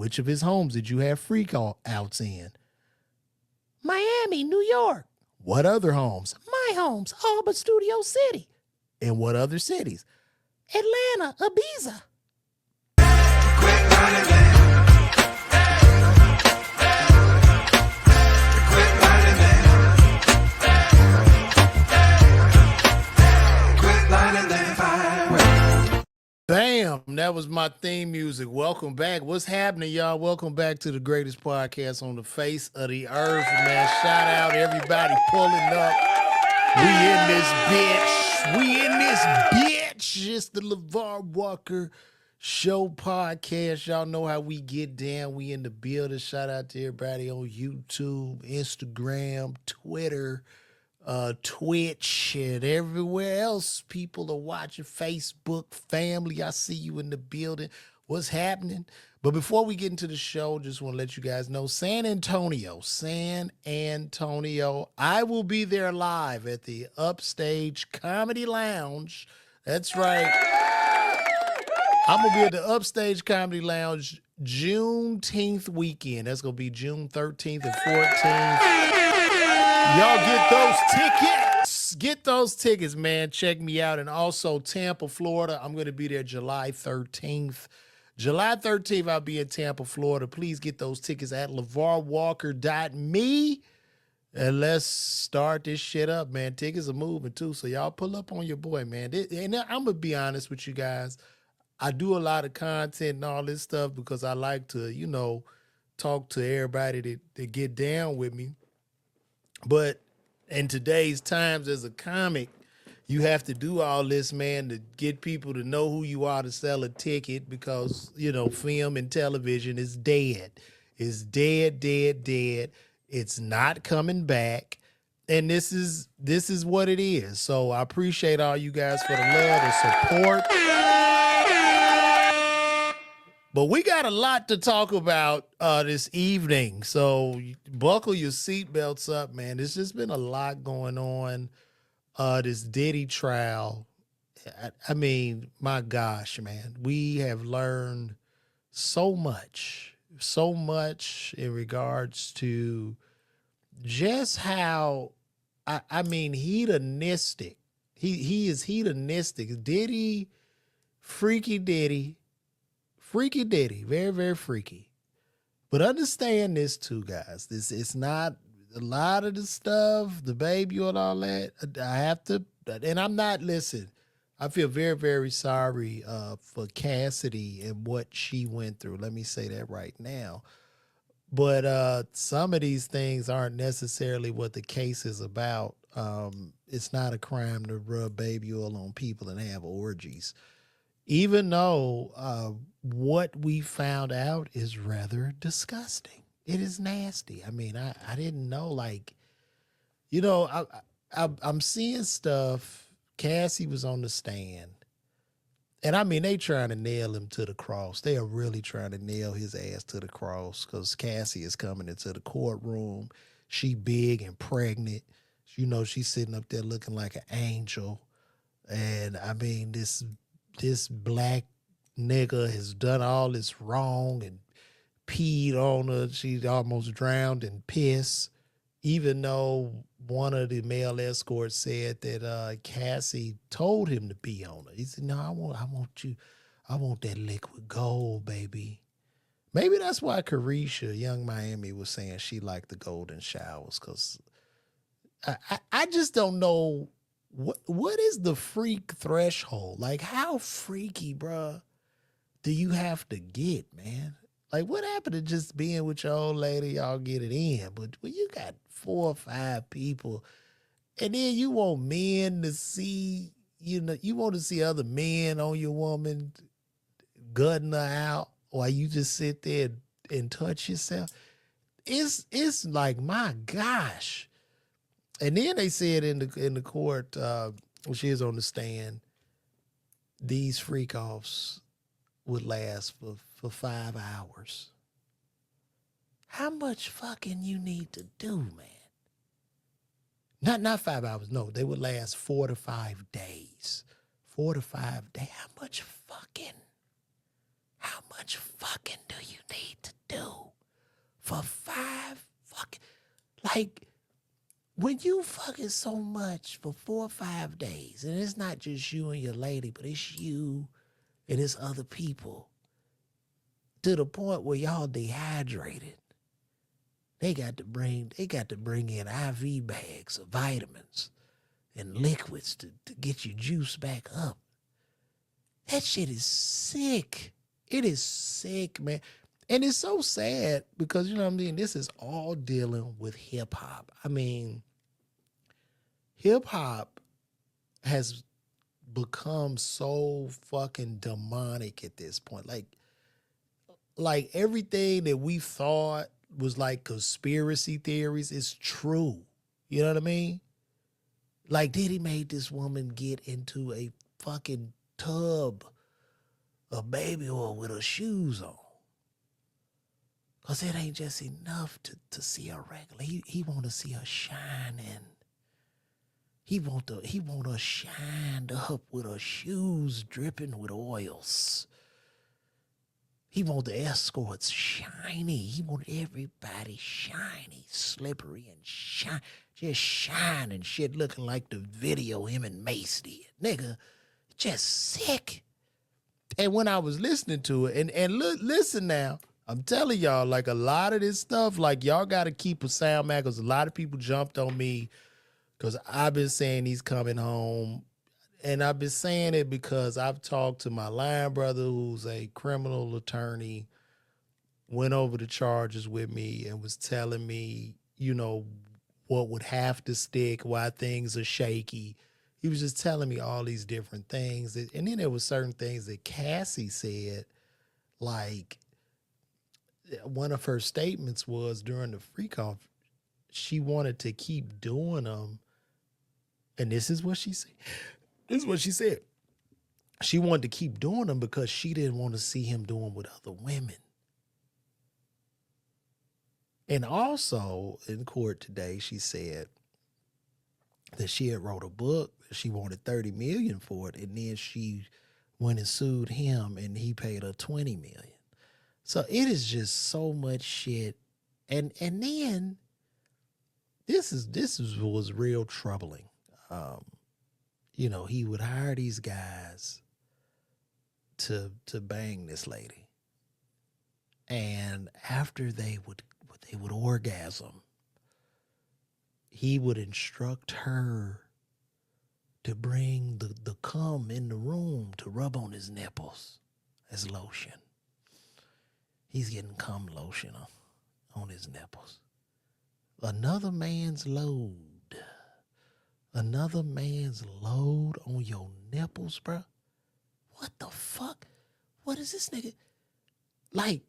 Which of his homes did you have freak outs in? Miami, New York. What other homes? My homes, all but Studio City. And what other cities? Atlanta, Ibiza. Quit running, man. Quit running, man. Quit lighting that fire. Bam, that was my theme music. Welcome back. What's happening, y'all? Welcome back to the greatest podcast on the face of the earth, man. Shout out everybody pulling up. We in this bitch. We in this bitch. It's the LaVar Walker Show podcast. Y'all know how we get down. We in the building. Shout out to everybody on YouTube, Instagram, Twitter, Twitch, and everywhere else people are watching. Facebook, family, I see you in the building. What's happening? But before we get into the show, just want to let you guys know, San Antonio, I will be there live at the Upstage Comedy Lounge. That's right. I'm going to be at the Upstage Comedy Lounge Juneteenth weekend. That's going to be June 13th and 14th. Y'all get those tickets. Get those tickets, man. Check me out. And also Tampa, Florida. I'm going to be there July 13th. July 13th, I'll be in Tampa, Florida. Please get those tickets at LaVarWalker.me. And let's start this shit up, man. Tickets are moving, too. So y'all pull up on your boy, man. And I'm going to be honest with you guys. I do a lot of content and all this stuff because I like to, talk to everybody that get down with me. But in today's times as a comic, you have to do all this, man, to get people to know who you are to sell a ticket because, film and television is dead. It's dead. It's not coming back. And this is what it is. So I appreciate all you guys for the love and support. But we got a lot to talk about this evening. So buckle your seatbelts up, man. There's just been a lot going on. This Diddy trial. I mean, my gosh, man. We have learned so much in regards to just how, hedonistic. He is hedonistic. Diddy, freaky Diddy. Freaky Diddy, very, very freaky. But understand this too, guys. It's not a lot of the stuff, the baby and all that. I have to, and I'm not, listen, I feel very, very sorry for Cassidy and what she went through. Let me say that right now. But some of these things aren't necessarily what the case is about. It's not a crime to rub baby oil on people and have orgies. Even though what we found out is rather disgusting. It is nasty. I mean, I didn't know, I'm seeing stuff. Cassie was on the stand. And I mean, they trying to nail him to the cross. They are really trying to nail his ass to the cross because Cassie is coming into the courtroom. She big and pregnant. She's sitting up there looking like an angel. And I mean, this black nigga has done all this wrong and peed on her. She's almost drowned in piss, even though one of the male escorts said that Cassie told him to pee on her. He said, "No, I want that liquid gold, baby." Maybe that's why Carisha, Young Miami, was saying she liked the golden showers, because I just don't know what is the freak threshold? Like, how freaky, bruh, do you have to get, man? Like, what happened to just being with your old lady, y'all get it in? But when you got 4 or 5 people, and then you want men to see, you want to see other men on your woman gutting her out while you just sit there and touch yourself. It's like, my gosh. And then they said in the court, when she was on the stand, these freak-offs would last for 5 hours. How much fucking you need to do, man? Not 5 hours, no. They would last 4 to 5 days. 4 to 5 days. How much fucking do you need to Like, when you fucking so much for 4 or 5 days, and it's not just you and your lady, but it's you and it's other people, to the point where y'all dehydrated. They got to bring in IV bags of vitamins and liquids to get your juice back up. That shit is sick. It is sick, man. And it's so sad because, you know what I mean, this is all dealing with hip hop. I mean, hip hop has become so fucking demonic at this point. Like everything that we thought was like conspiracy theories is true. You know what I mean? Like, Diddy made this woman get into a fucking tub of baby oil with her shoes on. Because it ain't just enough to see her regular. He want to see her shining. He want her shined up with her shoes dripping with oils. He want the escorts shiny. He want everybody shiny, slippery, and just shining shit, looking like the video him and Mace did. Nigga, just sick. And when I was listening to it, and listen now, I'm telling y'all, like, a lot of this stuff, like, y'all got to keep a sound man, because a lot of people jumped on me because I've been saying he's coming home. And I've been saying it because I've talked to my line brother, who's a criminal attorney, went over the charges with me and was telling me, you know, what would have to stick, why things are shaky. He was just telling me all these different things. And then there were certain things that Cassie said, like, one of her statements was during the freak off, she wanted to keep doing them. And this is what she said. This is what she said. She wanted to keep doing them because she didn't want to see him doing with other women. And also in court today, she said that she had wrote a book. She wanted $30 million for it. And then she went and sued him and he paid her $20 million. So it is just so much shit. And then this was real troubling. You know, he would hire these guys to bang this lady. And after they would orgasm, he would instruct her to bring the cum in the room to rub on his nipples as lotion. He's getting cum lotion on his nipples. Another man's load on your nipples, bro. What the fuck? What is this nigga? Like,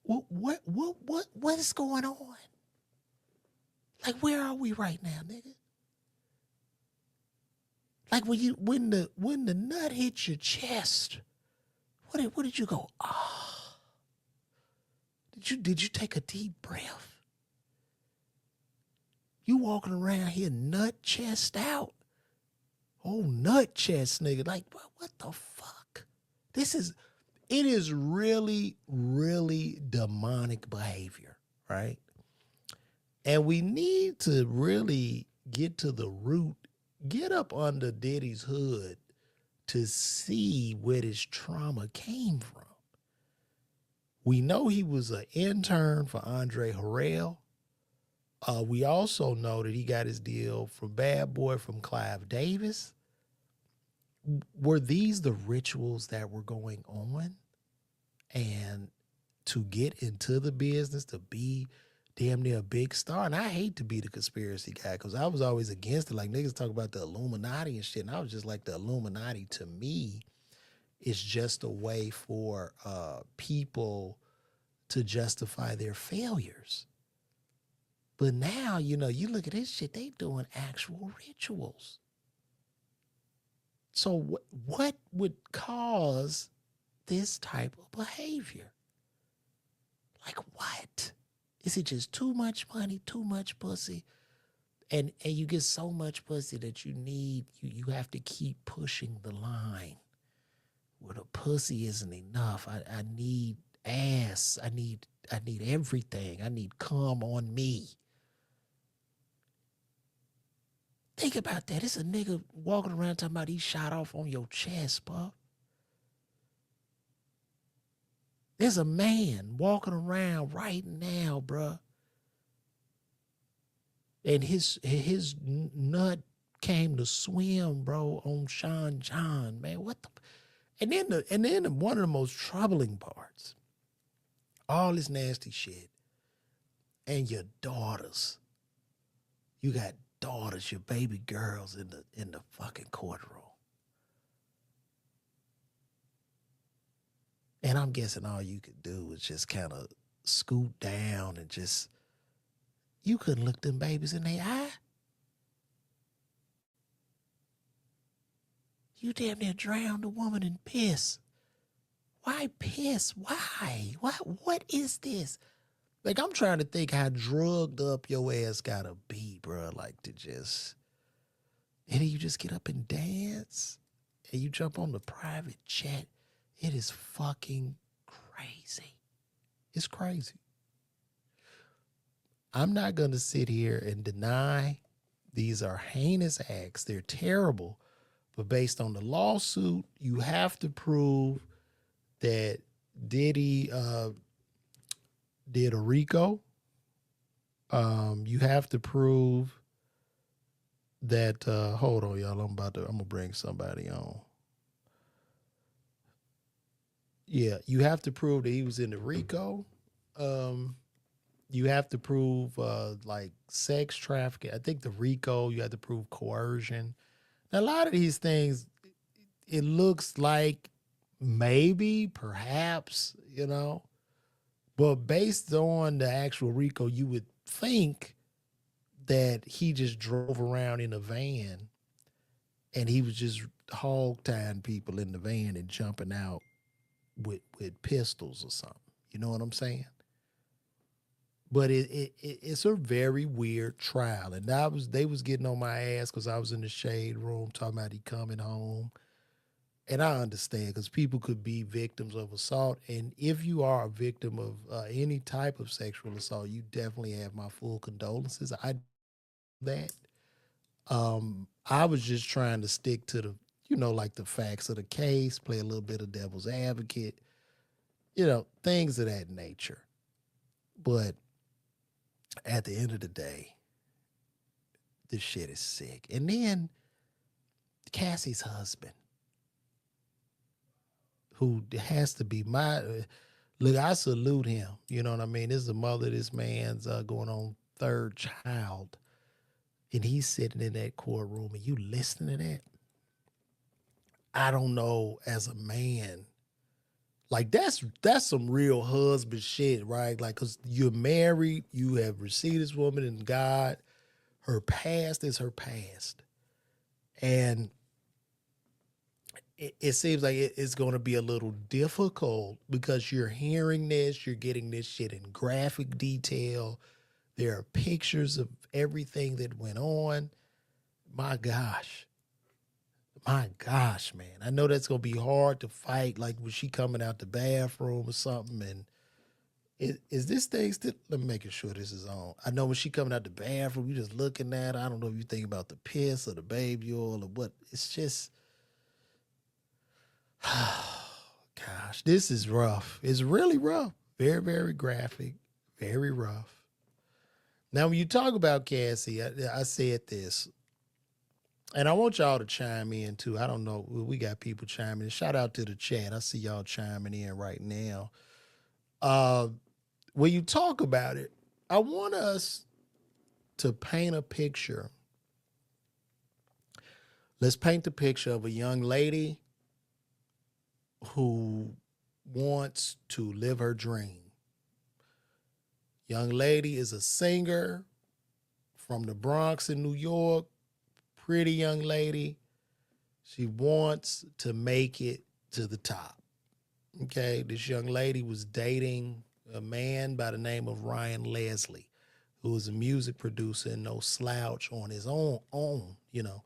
what is going on? Like, where are we right now, nigga? Like, when the nut hits your chest, what did you go? Ah. Did you take a deep breath? You walking around here nut chest out. Oh, nut chest, nigga. Like, what the fuck? It is really, really demonic behavior, right? And we need to really get to the root, get up under Diddy's hood to see where this trauma came from. We know he was an intern for Andre Harrell. We also know that he got his deal from Bad Boy from Clive Davis. Were these the rituals that were going on? And to get into the business, to be damn near a big star. And I hate to be the conspiracy guy because I was always against it. Like, niggas talk about the Illuminati and shit. And I was just like, the Illuminati to me is just a way for people to justify their failures. But now, you know, you look at this shit, they doing actual rituals. So what would cause this type of behavior? Like, what? Is it just too much money, too much pussy? And you get so much pussy that you have to keep pushing the line. Where the pussy isn't enough. I need ass. I need everything. I need cum on me. Think about that. It's a nigga walking around talking about he shot off on your chest, bro. There's a man walking around right now, bro. And his nut came to swim, bro, on Sean John, man. What the? And then one of the most troubling parts, all this nasty shit, and your daughters. You got daughters, your baby girls in the fucking courtroom. And I'm guessing all you could do was just kind of scoot down and just, you couldn't look them babies in their eye. You damn near drowned a woman in piss. Why piss? Why? What is this? Like, I'm trying to think how drugged up your ass gotta be, bro. Like, to just, and then you just get up and dance and you jump on the private jet. It is fucking crazy. It's crazy. I'm not going to sit here and deny these are heinous acts. They're terrible. But based on the lawsuit, you have to prove that Diddy did a RICO. You have to prove that, hold on, y'all. I'm going to bring somebody on. Yeah, you have to prove that he was in the RICO. You have to prove like sex trafficking. I think the RICO, you have to prove coercion. Now, a lot of these things, it looks like maybe, perhaps, you know, but based on the actual RICO, you would think that he just drove around in a van and he was just hog-tying people in the van and jumping out with pistols or something. You know what I'm saying? But it's a very weird trial. And they was getting on my ass because I was in the shade room talking about he coming home. And I understand because people could be victims of assault. And if you are a victim of any type of sexual assault, you definitely have my full condolences. I that. I was just trying to stick to the, you know, like the facts of the case, play a little bit of devil's advocate, you know, things of that nature. But at the end of the day, this shit is sick. And then Cassie's husband, who has to be look, I salute him. You know what I mean? This is the mother of this man's going on third child. And he's sitting in that courtroom and you listening to that. I don't know, as a man, like that's some real husband shit, right? Like, cause you're married, you have received this woman in God. Her past is her past. And it seems like it's going to be a little difficult because you're hearing this, you're getting this shit in graphic detail. There are pictures of everything that went on. My gosh, man. I know that's going to be hard to fight. Like, was she coming out the bathroom or something? And is this thing still, let me make sure this is on. I know when she coming out the bathroom, you just looking at her. I don't know if you think about the piss or the baby oil or what. It's just, gosh, this is rough. It's really rough. Very, very graphic. Very rough. Now, when you talk about Cassie, I said this, and I want y'all to chime in too. I don't know. We got people chiming in. Shout out to the chat. I see y'all chiming in right now. When you talk about it, I want us to paint a picture. Let's paint the picture of a young lady who wants to live her dream. Young lady is a singer from the Bronx in New York. Pretty young lady. She wants to make it to the top. Okay, this young lady was dating a man by the name of Ryan Leslie, who was a music producer and no slouch on his own, you know.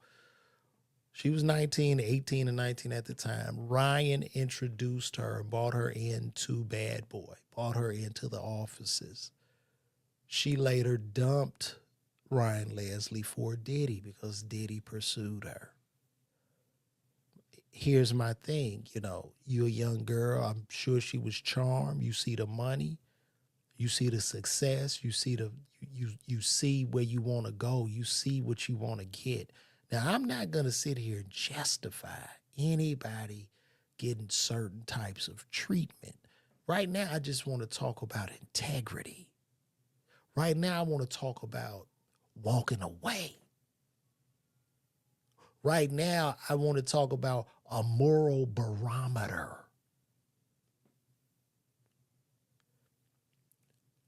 She was 19, 18 and 19 at the time. Ryan introduced her and brought her into Bad Boy, brought her into the offices. She later dumped Ryan Leslie for Diddy because Diddy pursued her. Here's my thing, you're a young girl. I'm sure she was charmed. You see the money, you see the success, you see you see where you want to go, you see what you want to get. Now, I'm not gonna sit here and justify anybody getting certain types of treatment. Right now, I just want to talk about integrity. Right now, I want to talk about walking away. Right now, I want to talk about a moral barometer.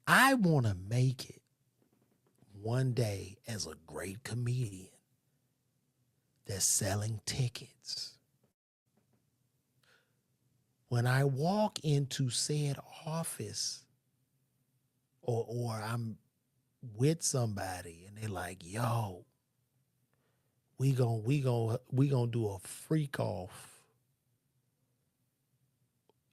I want to make it one day as a great comedian that's selling tickets. When I walk into said office or I'm with somebody and they're like, yo, we gonna do a freak off,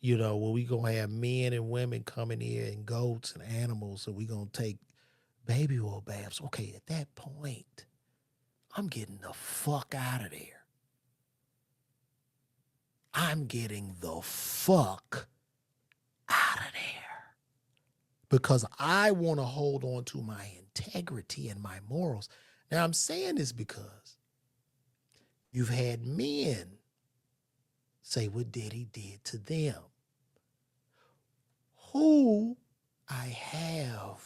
where we gonna have men and women coming here and goats and animals, and we gonna take baby oil baths. Okay, at that point, I'm getting the fuck out of there. I'm getting the fuck out of there. Because I want to hold on to my integrity and my morals. Now, I'm saying this because you've had men say what Diddy did to them, who I have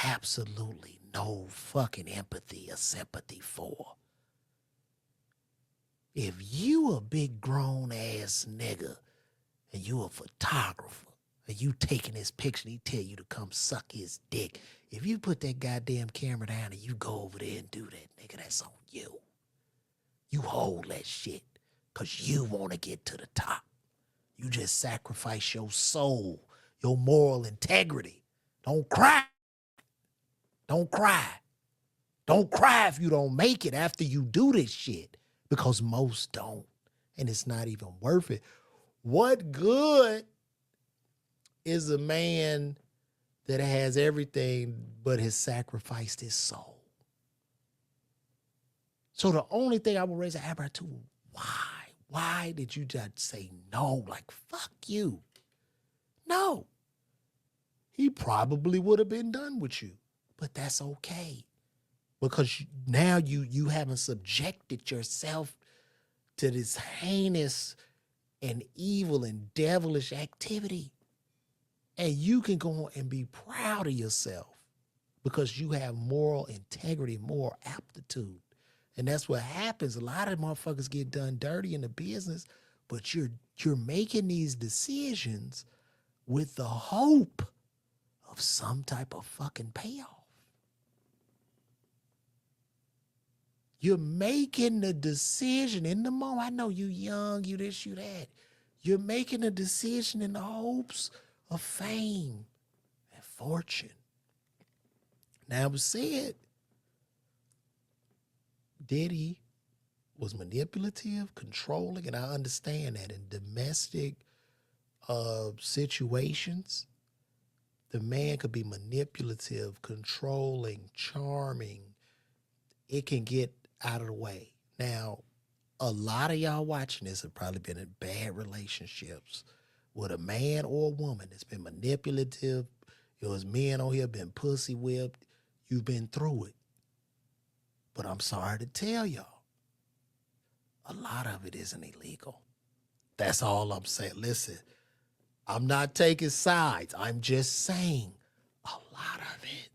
absolutely no fucking empathy or sympathy for. If you a big grown ass nigga and you a photographer and you taking his picture and he tell you to come suck his dick, if you put that goddamn camera down and you go over there and do that, nigga, that's on you. You hold that shit because you want to get to the top. You just sacrifice your soul, your moral integrity. Don't cry. Don't cry. Don't cry if you don't make it after you do this shit, because most don't, and it's not even worth it. What good is a man that has everything but has sacrificed his soul? So the only thing I will raise an eyebrow to, why? Why did you just say no? Like, fuck you. No. He probably would have been done with you, but that's okay. Because now you haven't subjected yourself to this heinous and evil and devilish activity. And you can go on and be proud of yourself because you have moral integrity, moral aptitude. And that's what happens. A lot of motherfuckers get done dirty in the business, but you're making these decisions with the hope of some type of fucking payoff. You're making the decision in the moment. I know you young, you this, you that. You're making a decision in the hopes of fame and fortune. Now, it was said Diddy was manipulative, controlling, and I understand that in domestic situations, the man could be manipulative, controlling, charming. It can get out of the way. Now, a lot of y'all watching this have probably been in bad relationships with a man or a woman that's been manipulative. There's men on here been pussy whipped. You've been through it. But I'm sorry to tell y'all, a lot of it isn't illegal. That's all I'm saying. Listen, I'm not taking sides. I'm just saying a lot of it,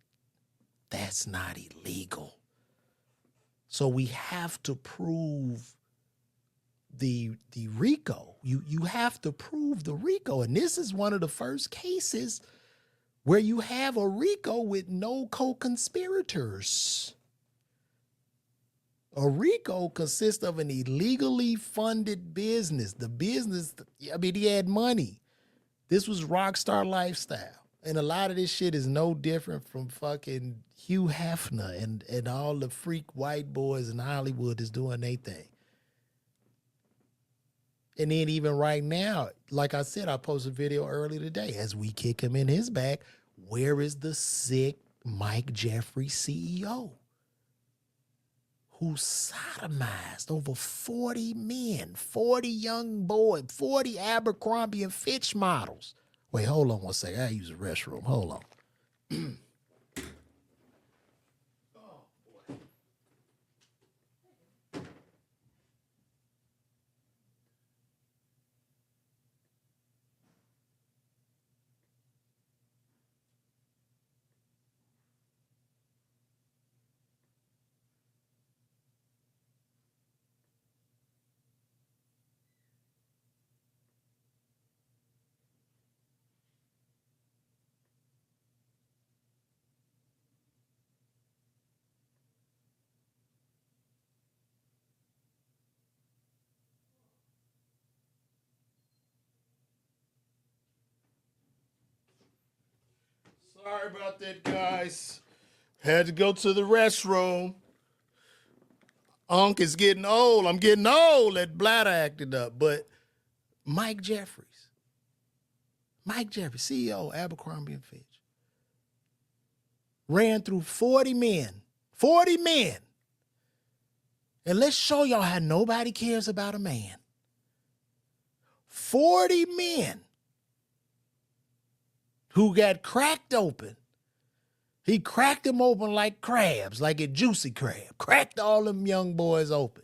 that's not illegal. So we have to prove the RICO. You have to prove the RICO. And this is one of the first cases where you have a RICO with no co-conspirators. A RICO consists of an illegally funded business. The business, I mean, he had money. This was rockstar lifestyle. And a lot of this shit is no different from fucking Hugh Hefner and all the freak white boys in Hollywood that's doing their thing. And then even right now, like I said, I posted a video earlier today. As we kick him in his back, where is the sick Mike Jeffrey, CEO, who sodomized over 40 men, 40 young boys, 40 Abercrombie and Fitch models. Wait, hold on one second. I use the restroom. Hold on. Sorry about that, guys. Had to go to the restroom. Unc is getting old. I'm getting old. That bladder acted up. But Mike Jeffries, CEO, Abercrombie and Fitch, ran through 40 men. 40 men. And let's show y'all how nobody cares about a man. 40 men who got cracked open. He cracked them open like crabs, like a juicy crab. Cracked all them young boys open.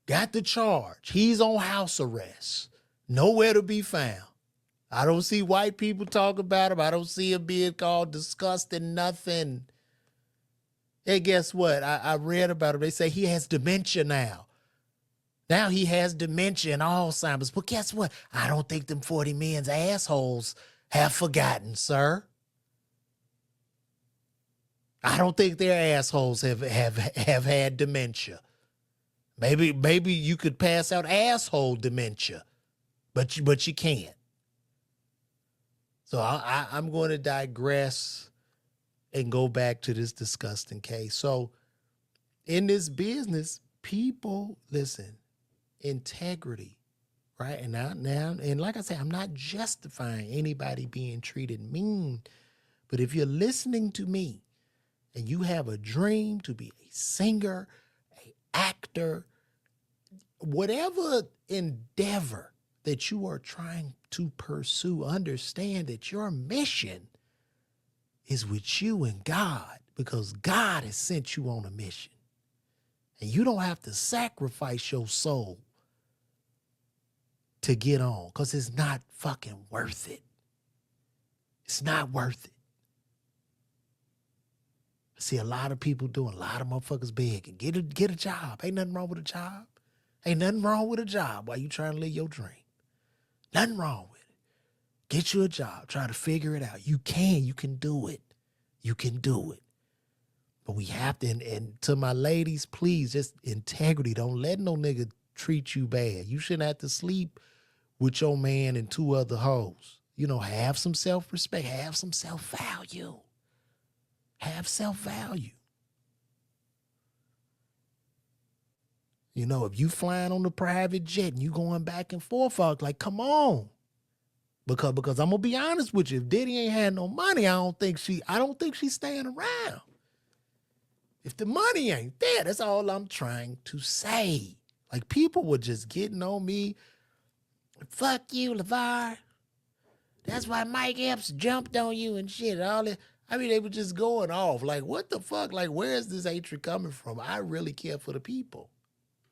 Got the charge. He's on house arrest. Nowhere to be found. I don't see white people talk about him. I don't see him being called disgusting, nothing. Hey, guess what? I read about him. They say he has dementia now. Now he has dementia and Alzheimer's. But guess what? I don't think them 40 men's assholes have forgotten, sir. I don't think their assholes have had dementia. Maybe you could pass out asshole dementia, but you can't. So I'm going to digress and go back to this disgusting case. So in this business, people, listen, integrity, right? And now, and like I said, I'm not justifying anybody being treated mean, but if you're listening to me and you have a dream to be a singer, an actor, whatever endeavor that you are trying to pursue, understand that your mission is with you and God, because God has sent you on a mission. And you don't have to sacrifice your soul to get on, because it's not fucking worth it. It's not worth it. I see a lot of people doing, a lot of motherfuckers begging, get a job. Ain't nothing wrong with a job. Ain't nothing wrong with a job while you trying to live your dream. Nothing wrong with it. Get you a job. Try to figure it out. You can do it. You can do it. But we have to, and to my ladies, please, just integrity. Don't let no nigga treat you bad. You shouldn't have to sleep with your man and 2 other hoes. You know, have some self-respect. Have some self-value. Have self-value. You know, if you flying on the private jet and you going back and forth, like, come on. Because I'm gonna be honest with you, if Diddy ain't had no money, I don't think she's staying around. If the money ain't there, that's all I'm trying to say. Like, people were just getting on me. Fuck you, LaVar. That's why Mike Epps jumped on you and shit. All that. I mean, they were just going off. Like, what the fuck? Like, where is this hatred coming from? I really care for the people.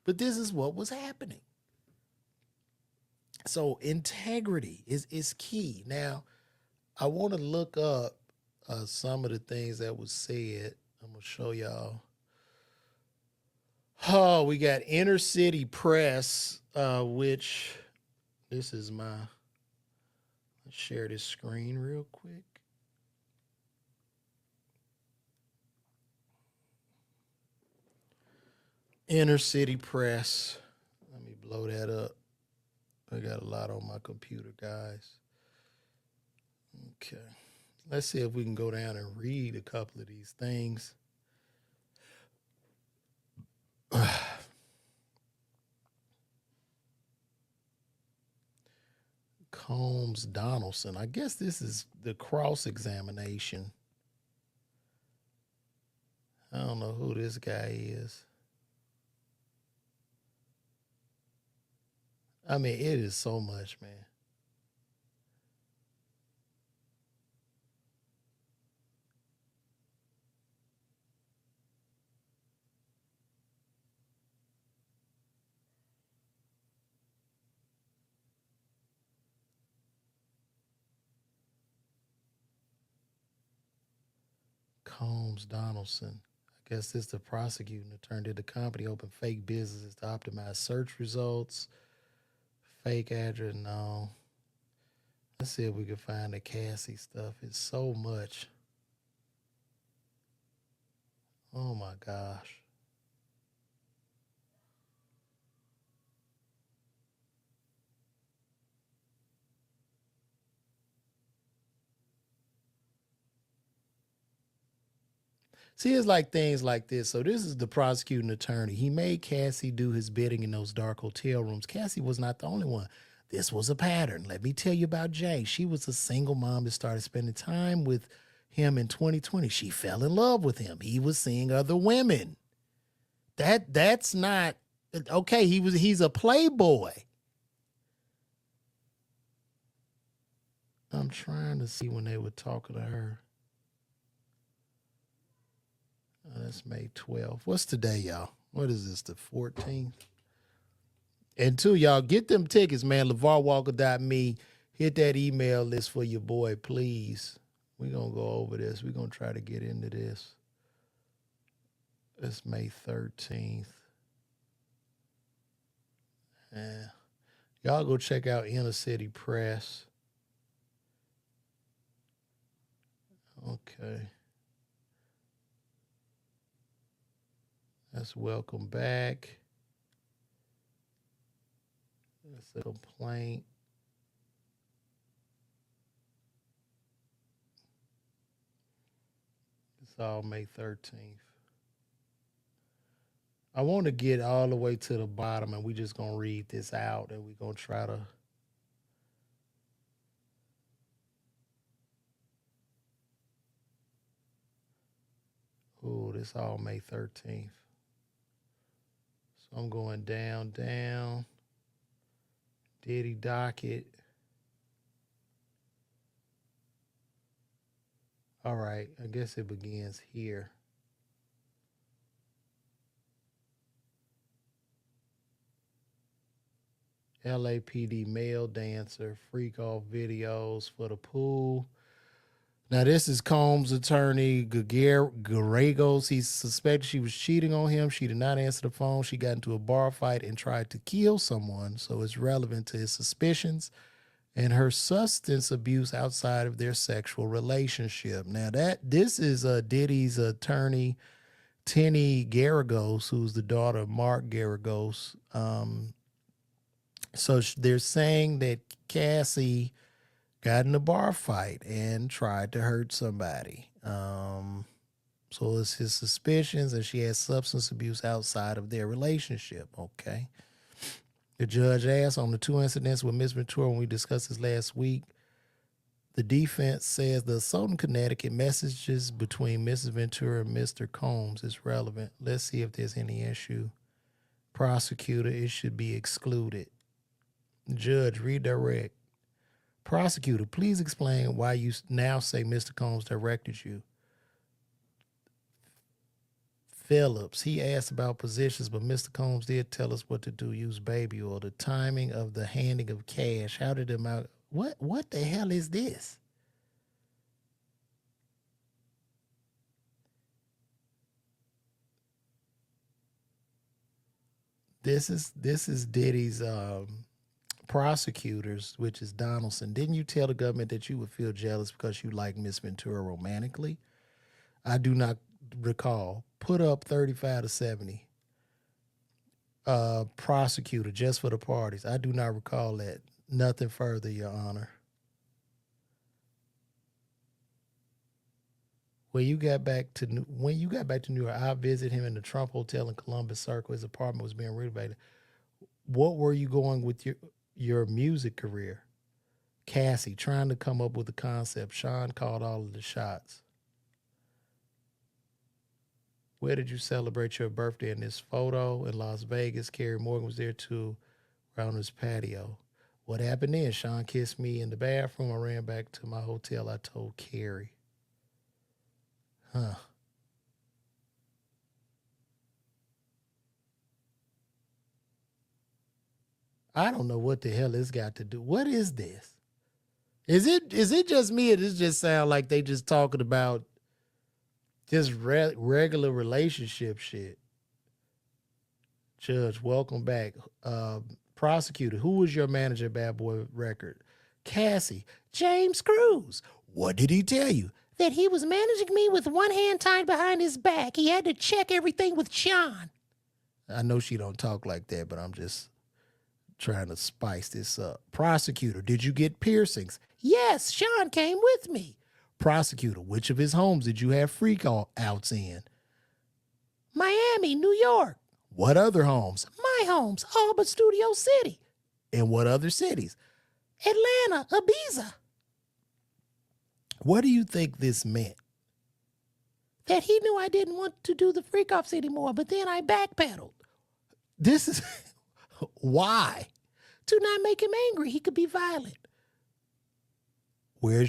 But this is what was happening. So integrity is key. Now, I want to look up some of the things that was said. I'm going to show y'all. Oh, we got Inner City Press, which this is my, let's share this screen real quick. Inner City Press. Let me blow that up. I got a lot on my computer, guys. Okay. Let's see if we can go down and read a couple of these things. Combs Donaldson. I guess this is the cross examination. I don't know who this guy is. I mean, it is so much, man. Combs Donaldson. I guess this is the prosecuting attorney. Did the company open fake businesses to optimize search results? Fake address? No. Let's see if we can find the Cassie stuff. It's so much. Oh my gosh. See, it's like things like this. So this is the prosecuting attorney. He made Cassie do his bidding in those dark hotel rooms. Cassie was not the only one. This was a pattern. Let me tell you about Jay. She was a single mom that started spending time with him in 2020. She fell in love with him. He was seeing other women. That's not okay. He's a playboy. I'm trying to see when they were talking to her. That's May 12th. What's today, y'all? What is this, the 14th? And two, y'all, get them tickets, man. LaVarWalker.me. Hit that email list for your boy, please. We're going to go over this. We're going to try to get into this. It's May 13th. Yeah. Y'all go check out Inner City Press. Okay. That's welcome back. That's a complaint. It's all May 13th. I want to get all the way to the bottom, and we just going to read this out, and we're going to try to... Oh, this all May 13th. So I'm going down. Diddy docket. All right, I guess it begins here. LAPD male dancer, freak off videos for the pool. Now, this is Combs' attorney, Garagos. He suspected she was cheating on him. She did not answer the phone. She got into a bar fight and tried to kill someone. So it's relevant to his suspicions and her substance abuse outside of their sexual relationship. Now, this is Diddy's attorney, Tenny Garagos, who's the daughter of Mark Garagos. So they're saying that Cassie got in a bar fight and tried to hurt somebody. So it's his suspicions, and she has substance abuse outside of their relationship. Okay. The judge asked on the two incidents with Miss Ventura when we discussed this last week. The defense says the assault in Connecticut messages between Mrs. Ventura and Mr. Combs is relevant. Let's see if there's any issue. Prosecutor, it should be excluded. Judge, redirect. Prosecutor, please explain why you now say Mr. Combs directed you. Phillips, he asked about positions, but Mr. Combs did tell us what to do, use baby oil. The timing of the handing of cash, how did it out? What the hell is this? This is Diddy's prosecutors, which is Donaldson. Didn't you tell the government that you would feel jealous because you like Miss Ventura romantically? I do not recall. Put up 35 to 70. Prosecutor, just for the parties. I do not recall that. Nothing further, Your Honor. When you got back to New York, I visited him in the Trump Hotel in Columbus Circle. His apartment was being renovated. What were you going with your music career? Cassie, trying to come up with a concept. Sean called all of the shots. Where did you celebrate your birthday? In this photo in Las Vegas. Carrie Morgan was there too, around his patio. What happened then? Sean kissed me in the bathroom. I ran back to my hotel. I told Carrie. Huh. I don't know what the hell this got to do. What is this? Is it just me, or does it just sound like they just talking about just regular relationship shit? Judge, welcome back. Prosecutor, who was your manager at Bad Boy Record? Cassie, James Cruz. What did he tell you? That he was managing me with one hand tied behind his back. He had to check everything with Sean. I know she don't talk like that, but I'm just trying to spice this up. Prosecutor, did you get piercings? Yes, Sean came with me. Prosecutor, which of his homes did you have freak outs in? Miami, New York. What other homes? My homes, all but Studio City. And what other cities? Atlanta, Ibiza. What do you think this meant? That he knew I didn't want to do the freak offs anymore, but then I backpedaled. This is why? To not make him angry. He could be violent. Where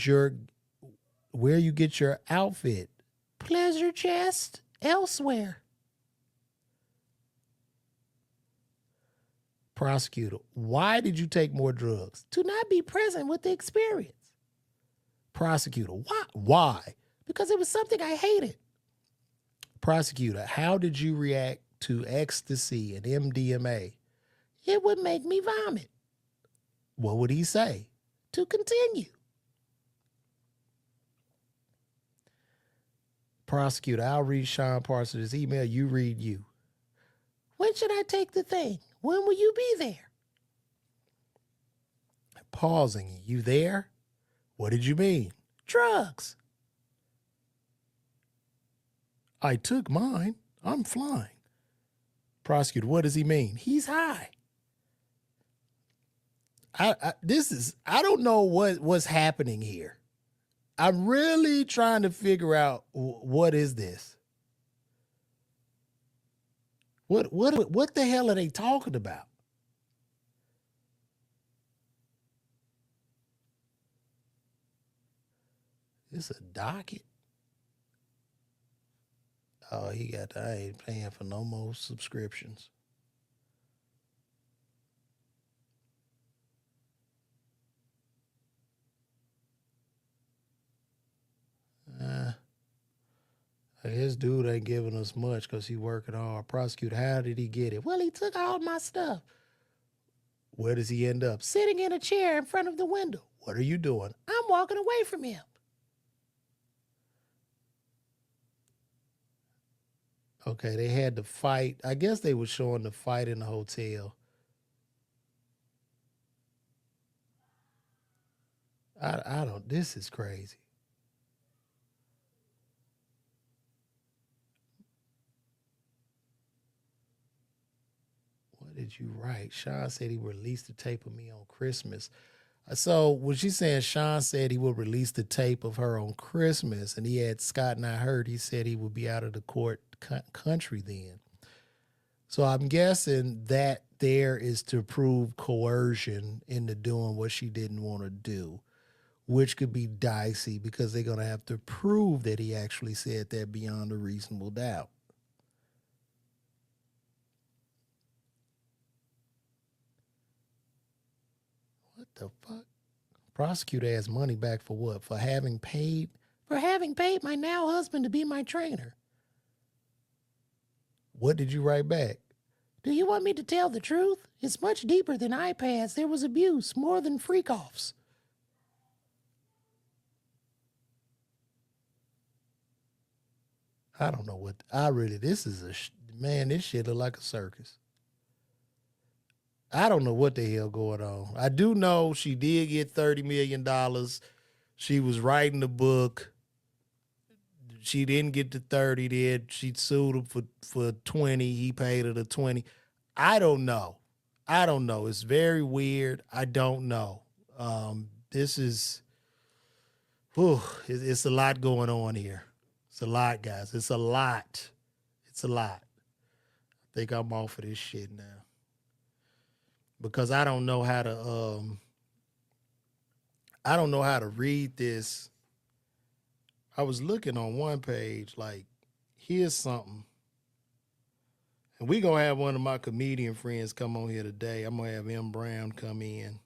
you get your outfit? Pleasure chest elsewhere. Prosecutor, why did you take more drugs? To not be present with the experience. Prosecutor, why? Because it was something I hated. Prosecutor, how did you react to ecstasy and MDMA? It would make me vomit. What would he say? To continue. Prosecutor, I'll read Sean Parsons' email. You read you. When should I take the thing? When will you be there? Pausing. You there? What did you mean? Drugs. I took mine. I'm flying. Prosecutor, what does he mean? He's high. I don't know what's happening here. I'm really trying to figure out what is this? What the hell are they talking about? This a docket? Oh, I ain't paying for no more subscriptions. His dude ain't giving us much because he working hard. Prosecutor, how did he get it? Well, he took all my stuff. Where does he end up? Sitting in a chair in front of the window. What are you doing? I'm walking away from him. Okay, they had to fight. I guess they were showing the fight in the hotel. I don't, this is crazy. What did you write? Sean said he released the tape of me on Christmas. So when she's saying Sean said he would release the tape of her on Christmas, and he had Scott and I heard, he said he would be out of the court country then. So I'm guessing that there is to prove coercion into doing what she didn't want to do, which could be dicey because they're going to have to prove that he actually said that beyond a reasonable doubt. What the fuck? Prosecutor asked money back for what? For having paid my now husband to be my trainer. What did you write back? Do you want me to tell the truth? It's much deeper than iPads. There was abuse, more than freak-offs. I don't know what, this shit look like a circus. I don't know what the hell going on. I do know she did get $30 million. She was writing the book. She didn't get the 30 then. She sued him for 20. He paid her the 20. I don't know. It's very weird. I don't know. this is, whew, it's a lot going on here. It's a lot, guys. It's a lot. It's a lot. I think I'm off of this shit now. Because I don't know how to read this. I was looking on one page, like, here's something. And we gonna have one of my comedian friends come on here today. I'm gonna have M. Brown come in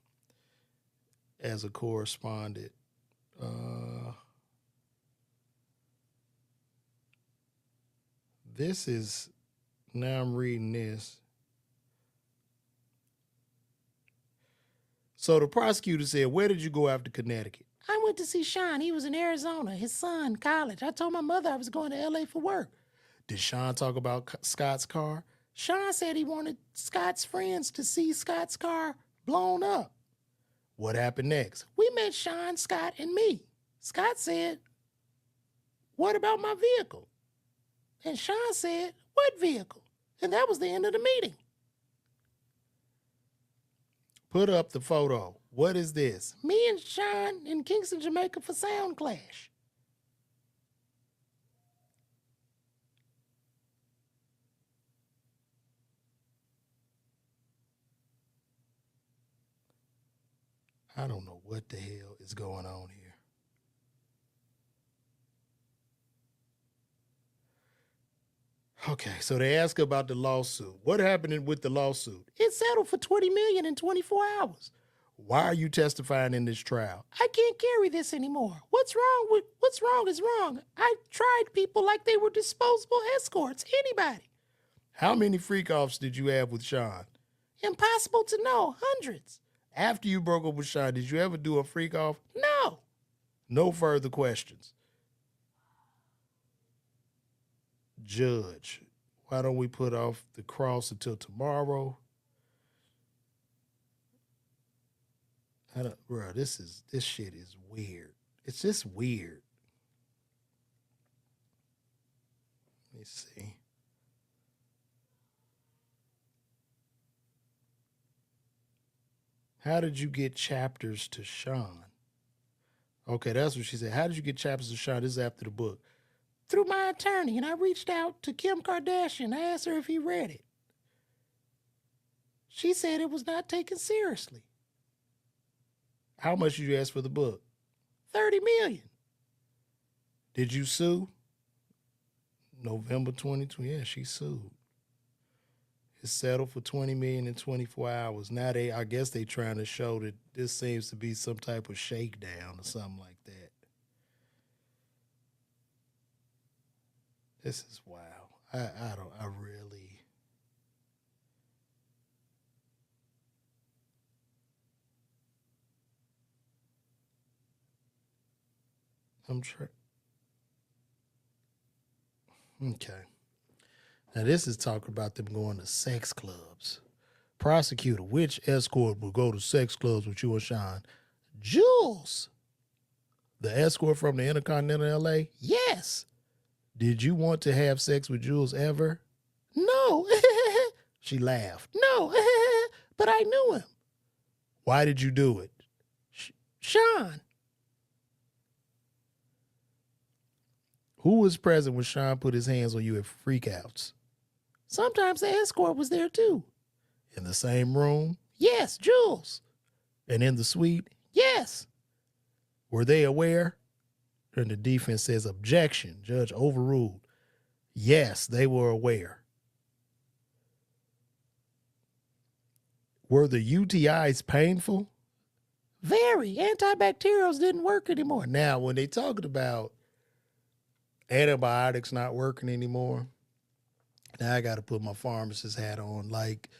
as a correspondent. This is, now I'm reading this. So the prosecutor said, where did you go after Connecticut? I went to see Sean. He was in Arizona. His son, college. I told my mother I was going to LA for work. Did Sean talk about Scott's car? Sean said he wanted Scott's friends to see Scott's car blown up. What happened next? We met Sean, Scott, and me. Scott said, what about my vehicle? And Sean said, what vehicle? And that was the end of the meeting. Put up the photo. What is this? Me and Sean in Kingston, Jamaica for Sound Clash. I don't know what the hell is going on here. Okay, so they ask about the lawsuit. What happened with the lawsuit? It settled for $20 million in 24 hours. Why are you testifying in this trial? I can't carry this anymore. What's wrong is wrong. I tried people like they were disposable escorts. Anybody. How many freak-offs did you have with Sean? Impossible to know. Hundreds. After you broke up with Sean, did you ever do a freak-off? No. No further questions. Judge, why don't we put off the cross until tomorrow? Bro, this shit is weird. It's just weird. Let me see. How did you get chapters to Sean? Okay, that's what she said. How did you get chapters to Sean? This is after the book. Through my attorney, and I reached out to Kim Kardashian. I asked her if he read it. She said it was not taken seriously. How much did you ask for the book? $30 million. Did you sue? November 2020. Yeah, she sued. It's settled for $20 million in 24 hours. Now I guess they trying to show that this seems to be some type of shakedown or something like that. This is wild. Okay. Now this is talking about them going to sex clubs. Prosecutor, which escort will go to sex clubs with you and Sean? Jules. The escort from the Intercontinental LA? Yes. Did you want to have sex with Jules ever? No. She laughed. No, but I knew him. Why did you do it? Sean. Who was present when Sean put his hands on you at freakouts? Sometimes the escort was there too. In the same room? Yes, Jules. And in the suite? Yes. Were they aware? And the defense says, objection. Judge overruled. Yes, they were aware. Were the UTIs painful? Very. Antibacterials didn't work anymore. Now, when they talking about antibiotics not working anymore, now I got to put my pharmacist hat on. Like,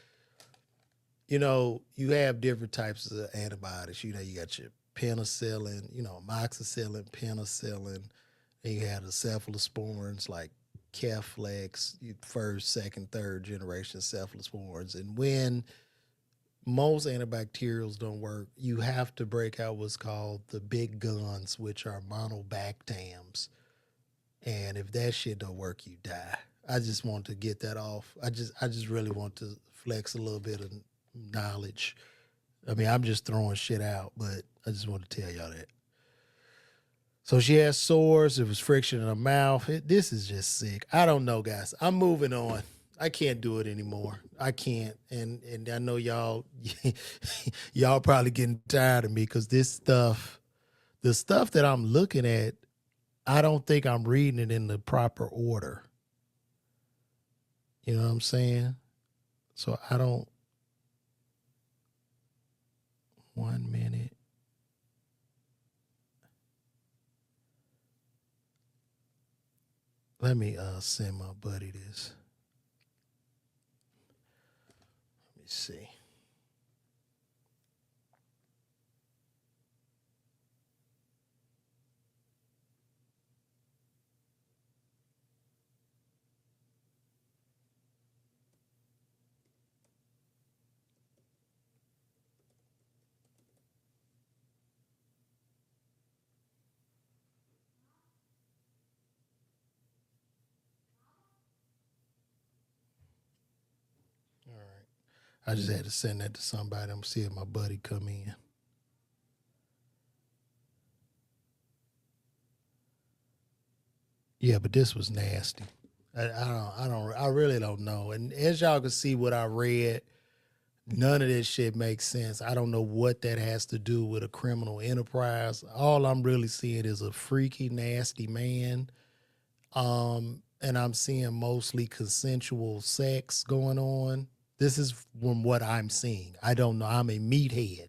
you know, you have different types of antibiotics. You know, you got your penicillin, you know, amoxicillin, penicillin, and you have the cephalosporins like Keflex, first, second, third generation cephalosporins. And when most antibacterials don't work, you have to break out what's called the big guns, which are monobactams. And if that shit don't work, you die. I just want to get that off. I just really want to flex a little bit of knowledge. I mean, I'm just throwing shit out, but I just want to tell y'all that. So she has sores. It was friction in her mouth. This is just sick. I don't know, guys. I'm moving on. I can't do it anymore. I can't. And I know y'all y'all probably getting tired of me because this stuff, the stuff that I'm looking at, I don't think I'm reading it in the proper order. You know what I'm saying? So I don't. 1 minute. Let me send my buddy this. Let me see. All right. I just had to send that to somebody. I'm see if my buddy come in. Yeah, but this was nasty. I really don't know. And as y'all can see what I read, none of this shit makes sense. I don't know what that has to do with a criminal enterprise. All I'm really seeing is a freaky, nasty man. And I'm seeing mostly consensual sex going on. This is from what I'm seeing. I don't know. I'm a meathead.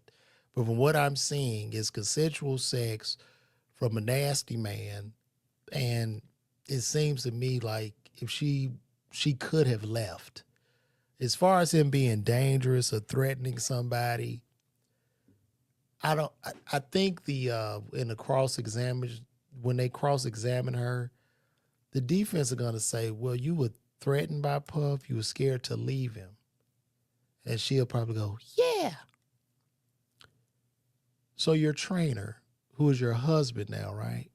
But from what I'm seeing is consensual sex from a nasty man. And it seems to me like if she could have left. As far as him being dangerous or threatening somebody, I think the in the cross-examination, when they cross-examine her, the defense are gonna say, well, you were threatened by Puff, you were scared to leave him. And she'll probably go, yeah. So your trainer, who is your husband now, right?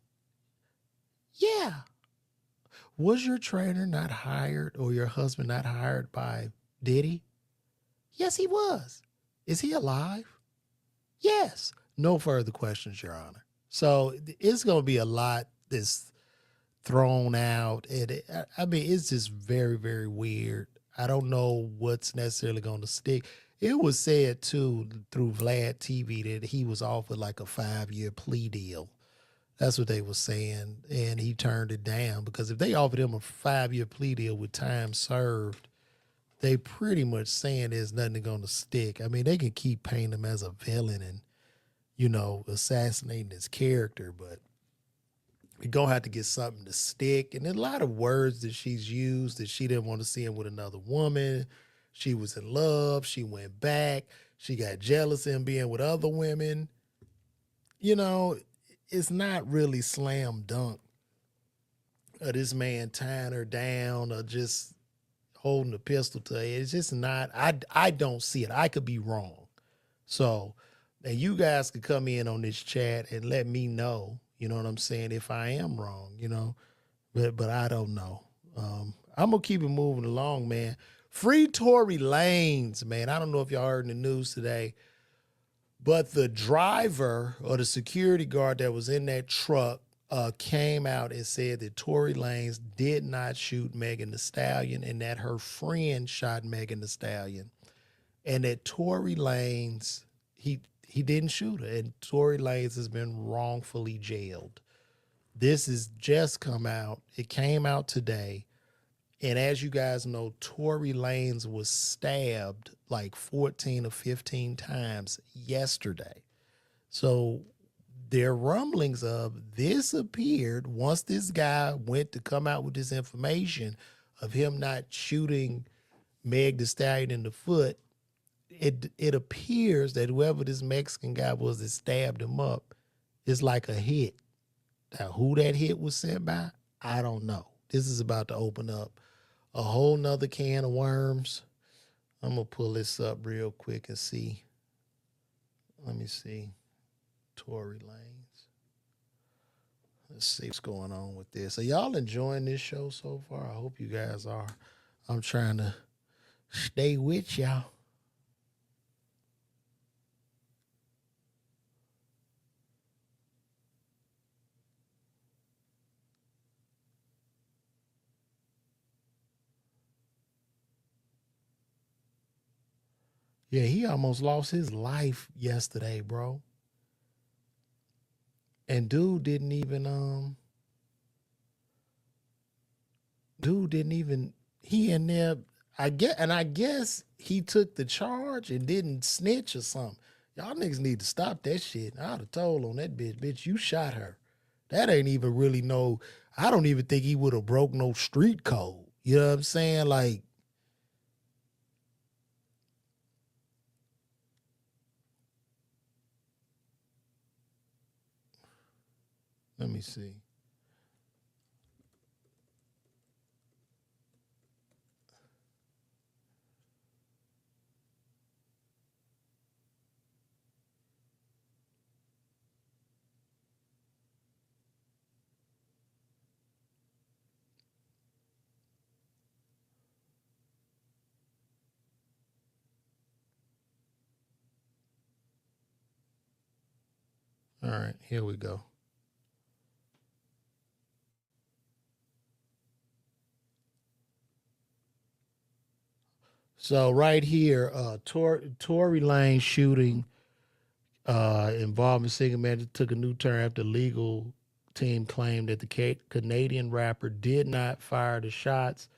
Yeah. Was your trainer not hired or your husband not hired by Diddy? Yes, he was. Is he alive? Yes. No further questions, Your Honor. So it's going to be a lot that's thrown out. And I mean, it's just very, very weird. I don't know what's necessarily going to stick. It was said, too, through Vlad TV that he was offered like a 5-year plea deal. That's what they were saying. And he turned it down because if they offered him a 5-year plea deal with time served, they pretty much saying there's nothing going to stick. I mean, they can keep painting him as a villain and, you know, assassinating his character, but we're going to have to get something to stick. And there's a lot of words that she's used that she didn't want to see him with another woman. She was in love. She went back. She got jealous of him being with other women. You know, it's not really slam dunk of this man tying her down or just holding a pistol to her. It's just not, I don't see it. I could be wrong. So, and you guys could come in on this chat and let me know, you know what I'm saying, if I am wrong, you know, but I don't know. I'm going to keep it moving along, man. Free Tory Lanez, man. I don't know if y'all heard in the news today, but the driver or the security guard that was in that truck came out and said that Tory Lanez did not shoot Megan Thee Stallion and that her friend shot Megan Thee Stallion. And that Tory Lanez, he didn't shoot her. And Tory Lanez has been wrongfully jailed. This has just come out. It came out today. And as you guys know, Tory Lanez was stabbed like 14 or 15 times yesterday. So there are rumblings of this appeared once this guy went to come out with this information of him not shooting Meg Thee Stallion in the foot. It appears that whoever this Mexican guy was that stabbed him up is like a hit. Now, who that hit was sent by, I don't know. This is about to open up a whole nother can of worms. I'm going to pull this up real quick and see. Let me see. Tory Lanez. Let's see what's going on with this. Are y'all enjoying this show so far? I hope you guys are. I'm trying to stay with y'all. Yeah, he almost lost his life yesterday, bro. And dude didn't even he in there. I guess he took the charge and didn't snitch or something. Y'all niggas need to stop that shit. I'd have told on that bitch. Bitch, you shot her. That ain't even really no. I don't even think he would have broke no street code. You know what I'm saying? Like, let me see. All right, here we go. So right here, Tory Lanez shooting involving single man took a new turn after legal team claimed that the Canadian rapper did not fire the shots.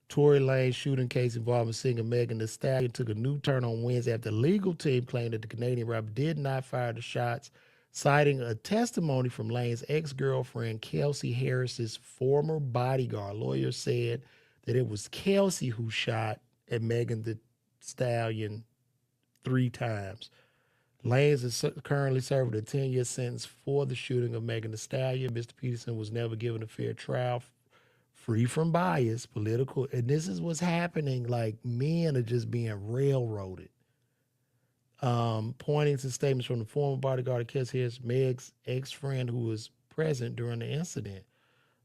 Tory Lanez shooting case involving singer Megan Thee Stallion took a new turn on Wednesday after the legal team claimed that the Canadian rapper did not fire the shots, citing a testimony from Lane's ex-girlfriend Kelsey Harris's former bodyguard. Lawyers said that it was Kelsey who shot at Megan Thee Stallion 3 times. Lanez is currently serving a 10-year sentence for the shooting of Megan Thee Stallion. Mr. Peterson was never given a fair trial, free from bias, political, and this is what's happening. Like, men are just being railroaded. Pointing to statements from the former bodyguard of Cassie Harris, Meg's ex-friend who was present during the incident.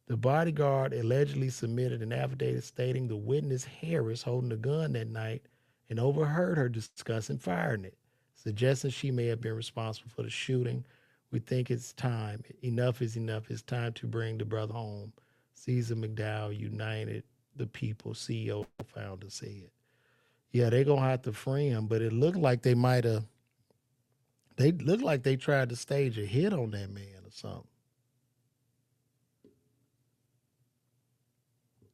The bodyguard allegedly submitted an affidavit stating the witness Harris holding a gun that night and overheard her discussing firing it, suggesting she may have been responsible for the shooting. We think it's time. Enough is enough. It's time to bring the brother home. Caesar McDowell, United the People, CEO, founder, said. Yeah, they're going to have to free him, but it looked like they might have, they looked like they tried to stage a hit on that man or something.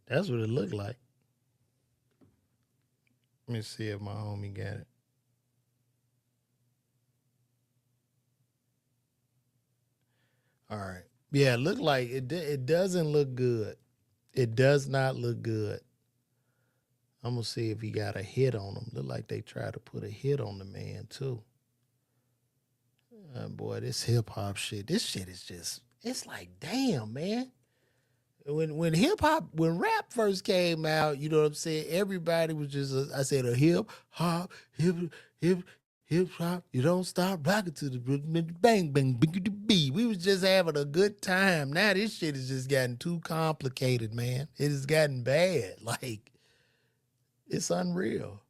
That's what it looked like. Let me see if my homie got it. All right. Yeah, it looked like it doesn't look good. It does not look good. I'm gonna see if he got a hit on him. Look like they tried to put a hit on the man too. Boy, this hip hop shit. This shit is just. It's like, damn, man. When hip hop, when rap first came out, you know what I'm saying? Everybody was just, I said, a hip hop, hip hop. You don't stop rocking to the bang bang bing. We was just having a good time. Now this shit has just gotten too complicated, man. It has gotten bad. Like, it's unreal.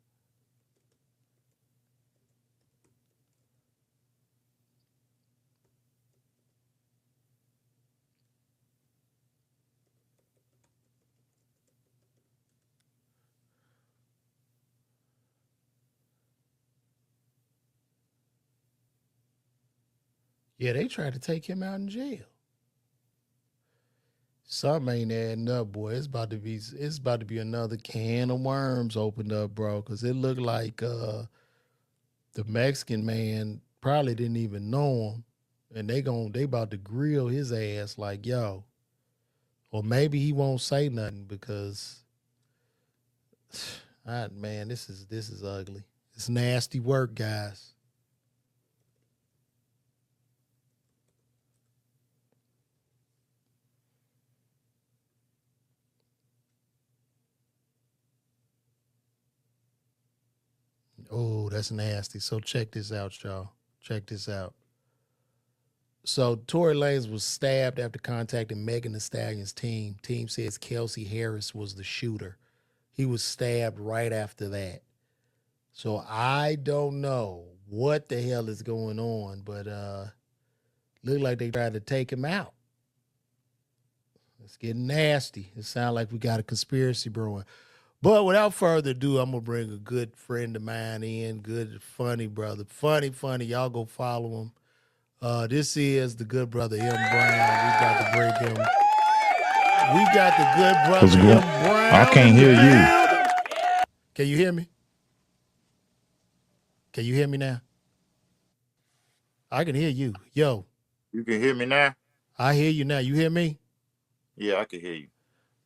Yeah, they tried to take him out in jail. Something ain't adding up, boy. It's about to be another can of worms opened up, bro. Cause it looked like the Mexican man probably didn't even know him. And they about to grill his ass like, yo. Or maybe he won't say nothing because man, this is ugly. It's nasty work, guys. Oh, that's nasty. So check this out, y'all. Check this out. So Tory Lanez was stabbed after contacting Megan Thee Stallion's team. Team says Kelsey Harris was the shooter. He was stabbed right after that. So I don't know what the hell is going on, but look like they tried to take him out. It's getting nasty. It sounds like we got a conspiracy brewing. But without further ado, I'm gonna bring a good friend of mine in, good, funny brother, funny. Y'all go follow him. This is the good brother M Brown. We about to bring him. We got the good brother M Brown. I can't hear you. Can you hear me? Can you hear me now? I can hear you. Yo, You can hear me now? I hear you now. You hear me? Yeah, I can hear you.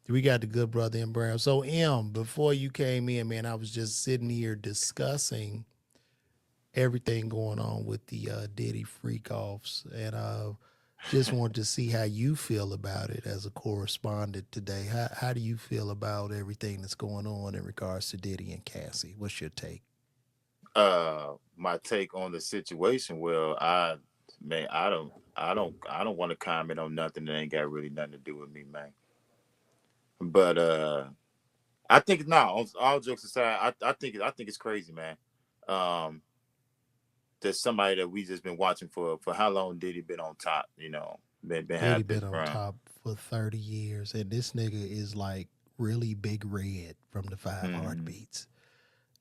We got the good brother M Brown. So M, before you came in, man, I was just sitting here discussing everything going on with the Diddy freak offs, and just wanted to see how you feel about it as a correspondent today. How do you feel about everything that's going on in regards to Diddy and Cassie? What's your take? My take on the situation. Well, I don't want to comment on nothing that ain't got really nothing to do with me, man. But I think no. All jokes aside, I think it's crazy, man. Um, there's somebody that we just been watching for how long Diddy been on top? You know, been Diddy had this been on run. top for 30 years, and this nigga is like really big red from the Five Mhm. Heartbeats.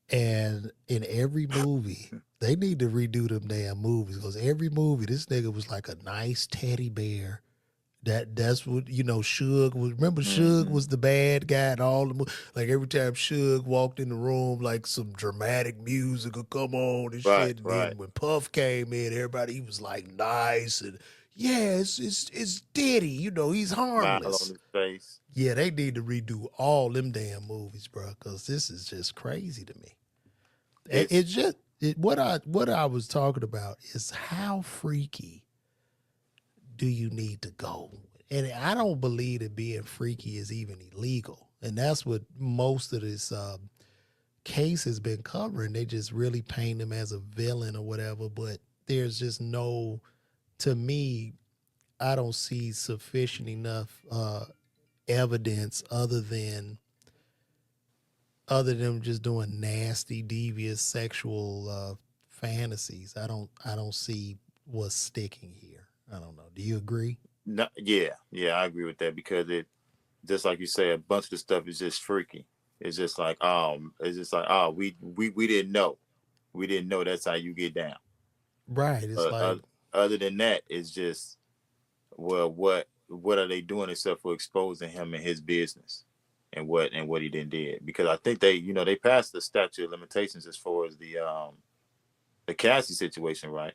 And in every movie, they need to redo them damn movies, because every movie, this nigga was like a nice teddy bear. That's what, Suge was. Remember, Suge Mhm. was the bad guy and all the like every time Suge walked in the room, like some dramatic music would come on and Right, shit. And right. then when Puff came in, everybody, he was like nice and yeah, it's Diddy, he's Smile on harmless. his face. Yeah, they need to redo all them damn movies, bro, because this is just crazy to me. It's It's just what I was talking about is how freaky do you need to go? And I don't believe that being freaky is even illegal. And that's what most of this case has been covering. They just really paint him as a villain or whatever. But there's just no, to me, I don't see sufficient enough evidence other than just doing nasty, devious sexual fantasies. I don't see what's sticking here. I don't know. Do you agree? no, yeah, I agree with that because it just like you say, a bunch of the stuff is just freaky. It's just like we didn't know, that's how you get down. Right. It's But like other than that, it's just well, what are they doing except for exposing him and his business and what he did? Because I think they passed the statute of limitations as far as the Cassie situation, right?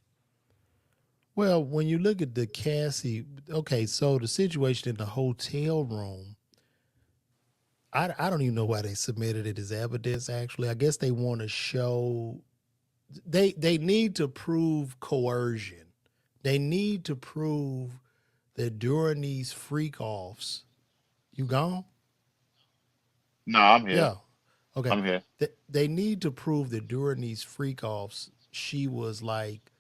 well, when you look at the Cassie, okay, so the situation in the hotel room, I don't even know why they submitted it as evidence. Actually, I guess they want to show they need to prove coercion. They need to prove that during these freak offs, you gone? No, I'm here. Yeah. Okay. I'm here. They need to prove that during these freak offs, she was like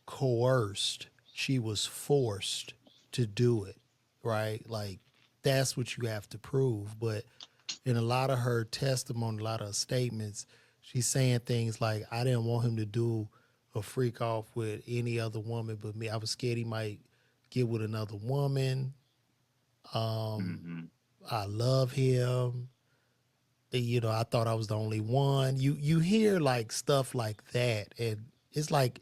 coerced. She was forced to do it, right? Like that's what you have to prove. But in a lot of her testimony, a lot of her statements, she's saying things like, I didn't want him to do a freak off with any other woman but me. I was scared he might get with another woman. Hmm. I love him. I thought I was the only one. You hear like stuff like that, and it's like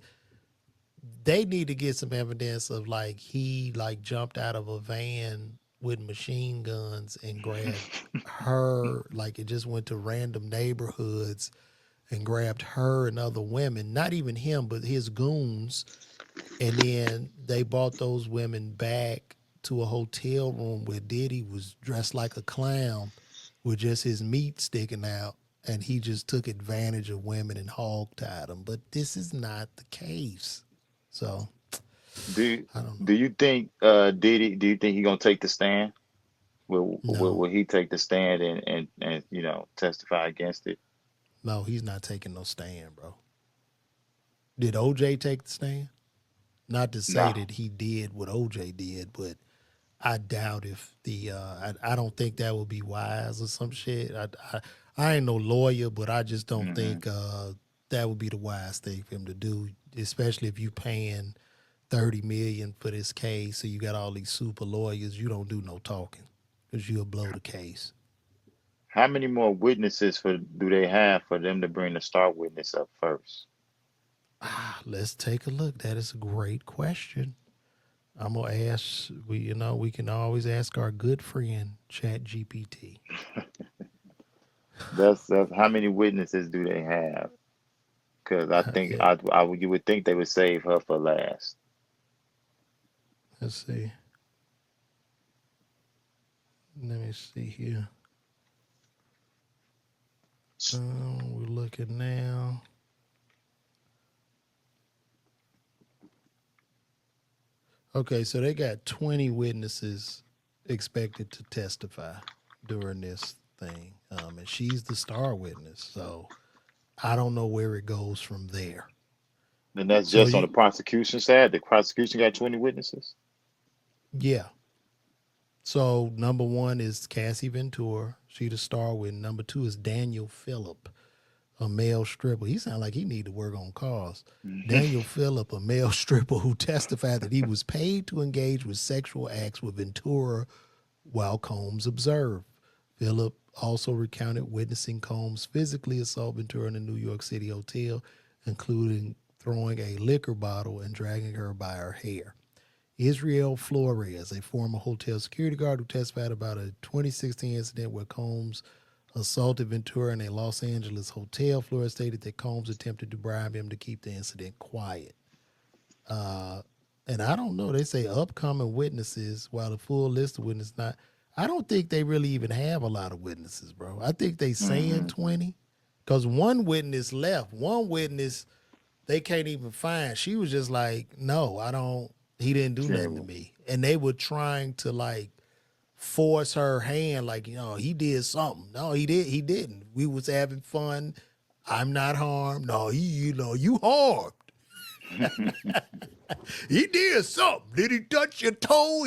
they need to get some evidence of like he like jumped out of a van with machine guns and grabbed her, like it just went to random neighborhoods and grabbed her and other women, not even him but his goons, and then they brought those women back to a hotel room where Diddy was dressed like a clown with just his meat sticking out, and he just took advantage of women and hog tied them. But this is not the case. So Do I don't do know. you think Diddy? Do you think he gonna take the stand? Will No, he take the stand and testify against it? no, he's not taking no stand, bro. Did OJ take the stand? Not to say No. that he did what OJ did, but I doubt if I don't think that would be wise or some shit. I ain't no lawyer, but I just don't Hmm. think that would be the wise thing for him to do, especially if you paying 30 million for this case, so you got all these super lawyers. You don't do no talking because you'll blow the case. How many more witnesses do they have for them to bring the star witness up first? Let's take a look. That is a great question. I'm gonna ask. We can always ask our good friend Chat GPT. That's how many witnesses do they have? Because I think Yeah, you would think they would save her for last. let's see. Let me see here. We're looking now. Okay, so they got 20 witnesses expected to testify during this thing, and she's the star witness. So I don't know where it goes from there. And that's So just on the prosecution side. The prosecution got 20 witnesses. yeah. So number one is Cassie Ventura. She the star witness. Number two is Daniel Phillip, a male stripper. He sounds like he need to work on cars. Daniel Phillip, a male stripper who testified that he was paid to engage with sexual acts with Ventura while Combs observed. Phillip also recounted witnessing Combs physically assault Ventura in a New York City hotel, including throwing a liquor bottle and dragging her by her hair. Israel Flores, a former hotel security guard who testified about a 2016 incident where Combs assaulted Ventura in a Los Angeles hotel. Flores stated that Combs attempted to bribe him to keep the incident quiet. And I don't know. They say upcoming witnesses, while the full list of witnesses not. I don't think they really even have a lot of witnesses, bro. I think they saying 20 because one witness left. One witness they can't even find. She was just like, no, I don't. He didn't do nothing to me. And they were trying to like force her hand, like, he did something. No, he didn't. We was having fun. I'm not harmed. No, you harmed. He did something. Did he touch your toe?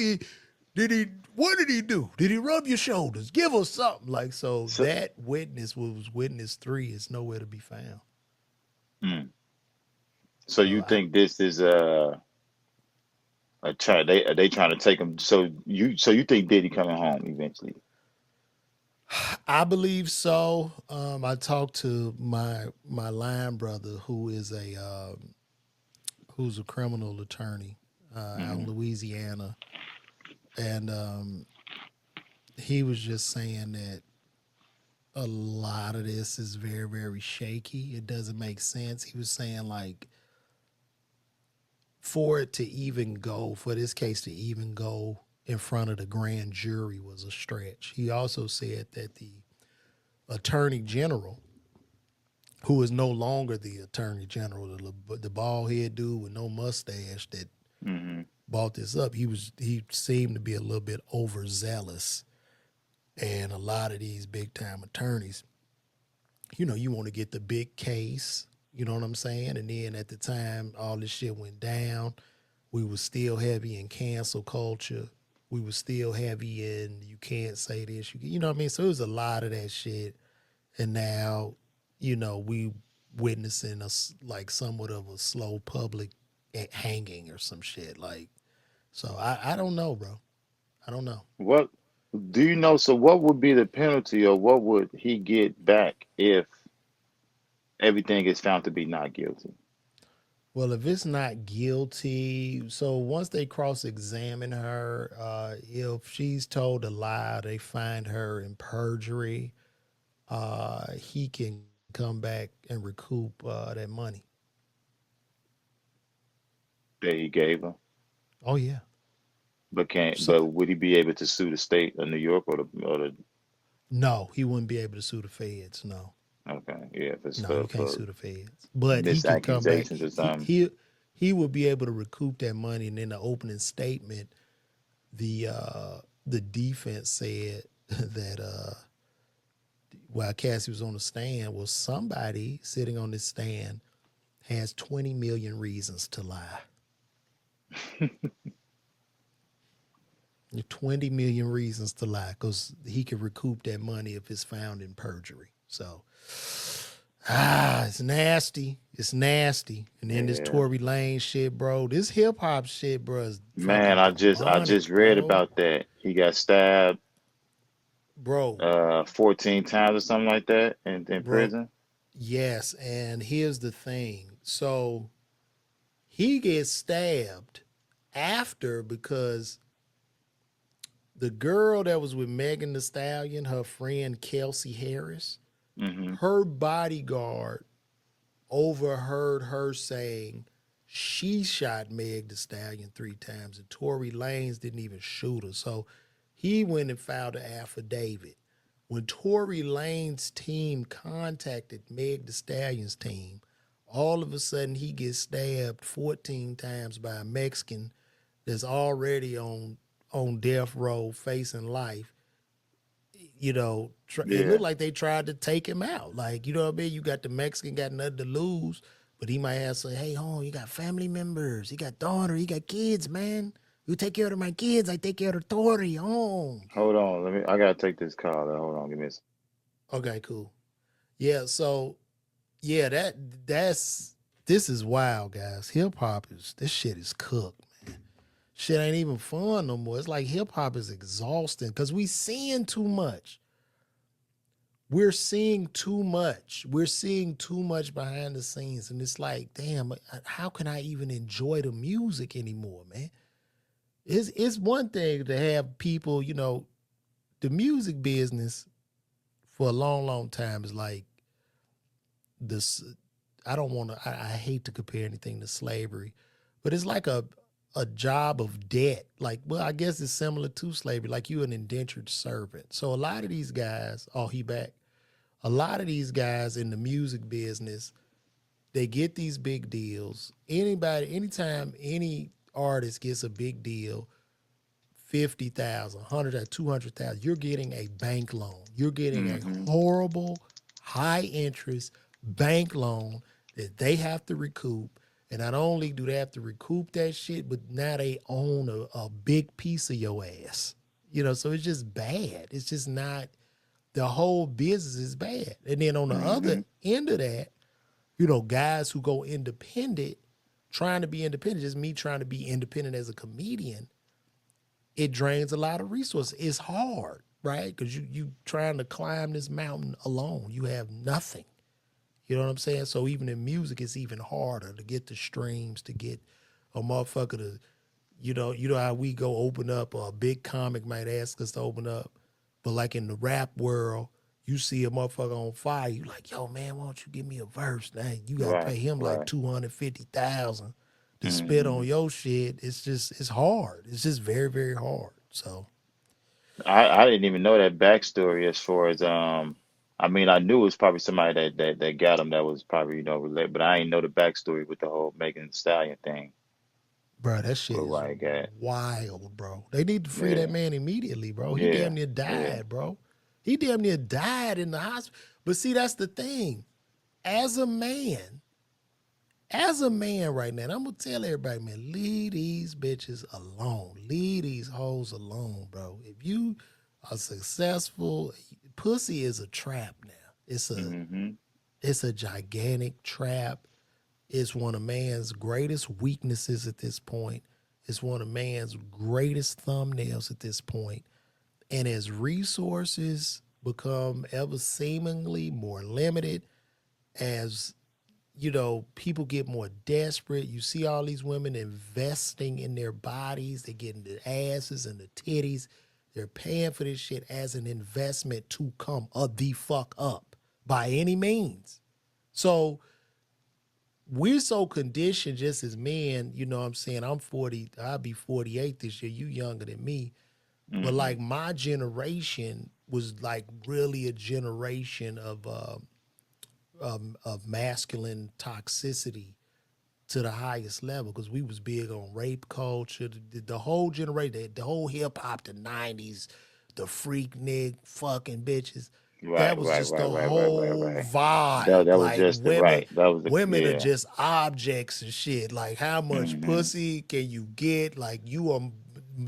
What did he do? Did he rub your shoulders? Give us something. Like, so that witness was witness 3 is nowhere to be found. So you think this is they trying to take him? So you think Diddy coming home eventually? I believe so. I talked to my line brother who's a criminal attorney out in Louisiana, and he was just saying that a lot of this is very, very shaky. It doesn't make sense. He was saying like for this case to even go in front of the grand jury was a stretch. He also said that the attorney general, who is no longer the attorney general, the bald head dude with no mustache that brought this up, he seemed to be a little bit overzealous. And a lot of these big time attorneys, you want to get the big case, you know what I'm saying? And then at the time all this shit went down, we were still heavy in cancel culture. We were still heavy in you can't say this, you know what I mean? So it was a lot of that shit. And now, we witnessing like somewhat of a slow public hanging or some shit. Like, so I don't know, bro. I don't know. What do you know? So what would be the penalty, or what would he get back if everything is found to be not guilty? Well, if it's not guilty, so once they cross-examine her, if she's told a lie, they find her in perjury, he can come back and recoup that money. That he gave her. Oh yeah. But So, but would he be able to sue the state of New York or the no, he wouldn't be able to sue the feds. No, okay, yeah, if it's no, you can't for sue the feds. But he can come back. misaccusations or something? He would be able to recoup that money. And in the opening statement, the defense said that while Cassie was on the stand, well, somebody sitting on this stand has 20 million reasons to lie. 20 million reasons to lie because he could recoup that money if it's found in perjury. So, it's nasty. It's nasty. And then this Tory Lanez shit, bro. This hip hop shit, bro, is Man, fucking I just demonic, read bro. about that. He got stabbed bro, 14 times or something like that in bro. prison. Yes, and here's the thing. So he gets stabbed after because the girl that was with Megan Thee Stallion, her friend Kelsey Harris, Hmm. her bodyguard overheard her saying she shot Meg Thee Stallion 3 times, and Tory Lanez didn't even shoot her. So he went and filed an affidavit. When Tory Lanez team contacted Meg Thee Stallion's team, all of a sudden he gets stabbed 14 times by a Mexican that's already on death row facing life. It Yeah. looked like they tried to take him out. Like, you know what I mean? You got the Mexican got nothing to lose, but he might have say, hey, home, you got family members, he got daughter, he got kids, man. You take care of my kids, I take care of Tory, home. Hold on. I gotta take this call. Hold on. Give me a second. Okay, cool. Yeah, so yeah, this is wild, guys. Hip hop this shit is cooked, man. Shit ain't even fun no more. It's like hip hop is exhausting because we seeing too much. We're seeing too much. We're seeing too much behind the scenes. And it's like, damn, how can I even enjoy the music anymore, man? It's one thing to have people, the music business for a long, long time is like this. I don't want to, I hate to compare anything to slavery, but it's like a job of debt. Like, well, I guess it's similar to slavery. Like you're an indentured servant. So a lot of these guys, oh, he back. A lot of these guys in the music business, they get these big deals. Anytime any artist gets a big deal, 50,000, 100,000, 200,000, you're getting a bank loan. You're getting a Hmm. horrible, high interest bank loan that they have to recoup. And not only do they have to recoup that shit, but now they own a big piece of your ass. So it's just bad. It's just not, the whole business is bad. And then on the other Hmm. end of that, guys who go independent, trying to be independent, just me trying to be independent as a comedian, it drains a lot of resources. It's hard, right? Because you trying to climb this mountain alone. You have nothing. You know what I'm saying? So even in music, it's even harder to get the streams, to get a motherfucker to, you know how we go open up, or a big comic might ask us to open up. But like in the rap world, you see a motherfucker on fire, you like, yo, man, why don't you give me a verse? Now you gotta Right. pay him like Right. 250,000 to spit Hmm. on your shit. It's hard. It's just very, very hard. So I didn't even know that backstory as far as I mean I knew it was probably somebody that got him that was probably related, but I didn't know the backstory with the whole Megan Thee Stallion thing. bro, that shit But is why I got wild, bro. They need to free that yeah, man immediately, bro. He yeah, damn near yeah. died, bro. He damn near died in the hospital. But see, that's the thing. As a man, right now, and I'm gonna tell everybody, man, leave these bitches alone. Leave these hoes alone, bro. If you are successful, pussy is a trap now. Hmm. It's a gigantic trap. It's one of man's greatest weaknesses at this point. It's one of man's greatest thumbnails at this point. And as resources become ever seemingly more limited, as people get more desperate. You see all these women investing in their bodies. They're getting the asses and the titties. They're paying for this shit as an investment to come the fuck up by any means. So we're so conditioned just as men, you know what I'm saying? I'm 40, I'll be 48 this year. You younger than me. But Hmm. like my generation was like really a generation of masculine toxicity to the highest level because we was big on rape culture. The whole generation, the whole hip hop, the 90s, the freak nig fucking bitches. That Right, was right, just right, the right, right, right, whole right. vibe. That was Like just the women, right. That was the women are yeah. just objects and shit. Like how much Hmm. pussy can you get? Like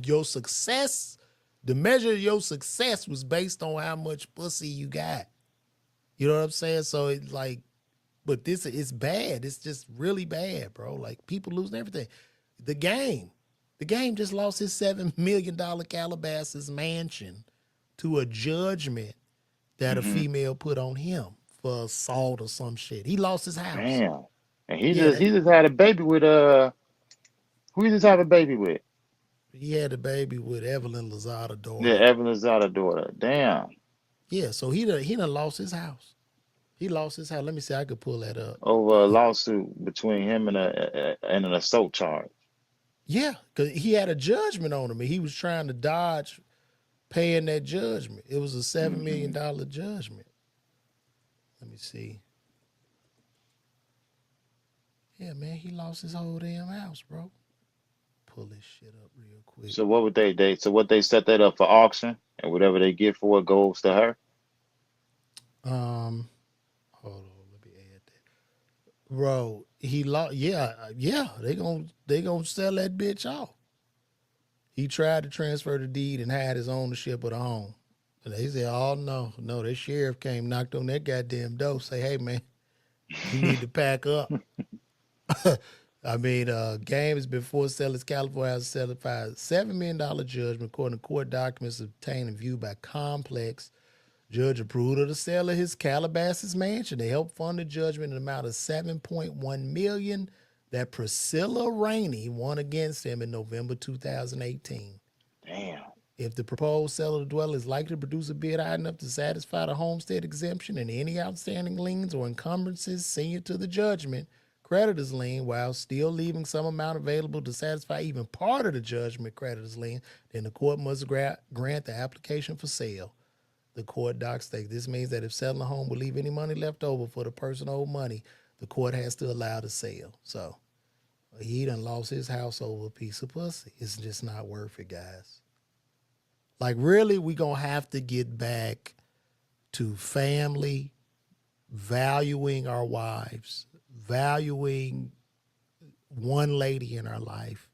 your success. The measure of your success was based on how much pussy you got. You know what I'm saying? So it's like, but this is bad. It's just really bad, bro. Like people losing everything. The game just lost his $7 million Calabasas mansion to a judgment that a Mm-hmm. female put on him for assault or some shit. He lost his house. Damn. And he Yeah, just he just had a baby with who he just have a baby with? he had a baby with Evelyn Lozada Yeah, daughter. Evelyn's other daughter. Damn. Yeah, so he done lost his house. He lost his house. Let me see. I could pull that up. Over a lawsuit between him and an assault charge. Yeah, because he had a judgment on him, and he was trying to dodge paying that judgment. It was a $7 million judgment. Let me see. Yeah, man, he lost his whole damn house, bro. Pull this shit up real quick. So what would they set that up for auction, and whatever they get for it goes to her? Hold on, let me add that. Bro, he lost. Yeah, they gonna sell that bitch off. He tried to transfer the deed and hide his ownership of the home. And they said, oh, no, that sheriff came, knocked on that goddamn door, say, hey, man, you need to pack up. I mean, Game has been forced to sell his California house, certified $7 million judgment, according to court documents obtained and viewed by Complex. Judge approved of the sale of his Calabasas mansion. They helped fund the judgment in an amount of $7.1 million that Priscilla Rainey won against him in November 2018. Damn. If the proposed sale of the dwelling is likely to produce a bid high enough to satisfy the homestead exemption and any outstanding liens or encumbrances senior to the judgment, creditor's lien, while still leaving some amount available to satisfy even part of the judgment creditor's lien, then the court must grant the application for sale. The court docs state this means that if selling a home will leave any money left over for the person owed money, the court has to allow the sale. So he done lost his house over a piece of pussy. It's just not worth it, guys. Like, really, we gonna have to get back to family, valuing our wives, valuing one lady in our life,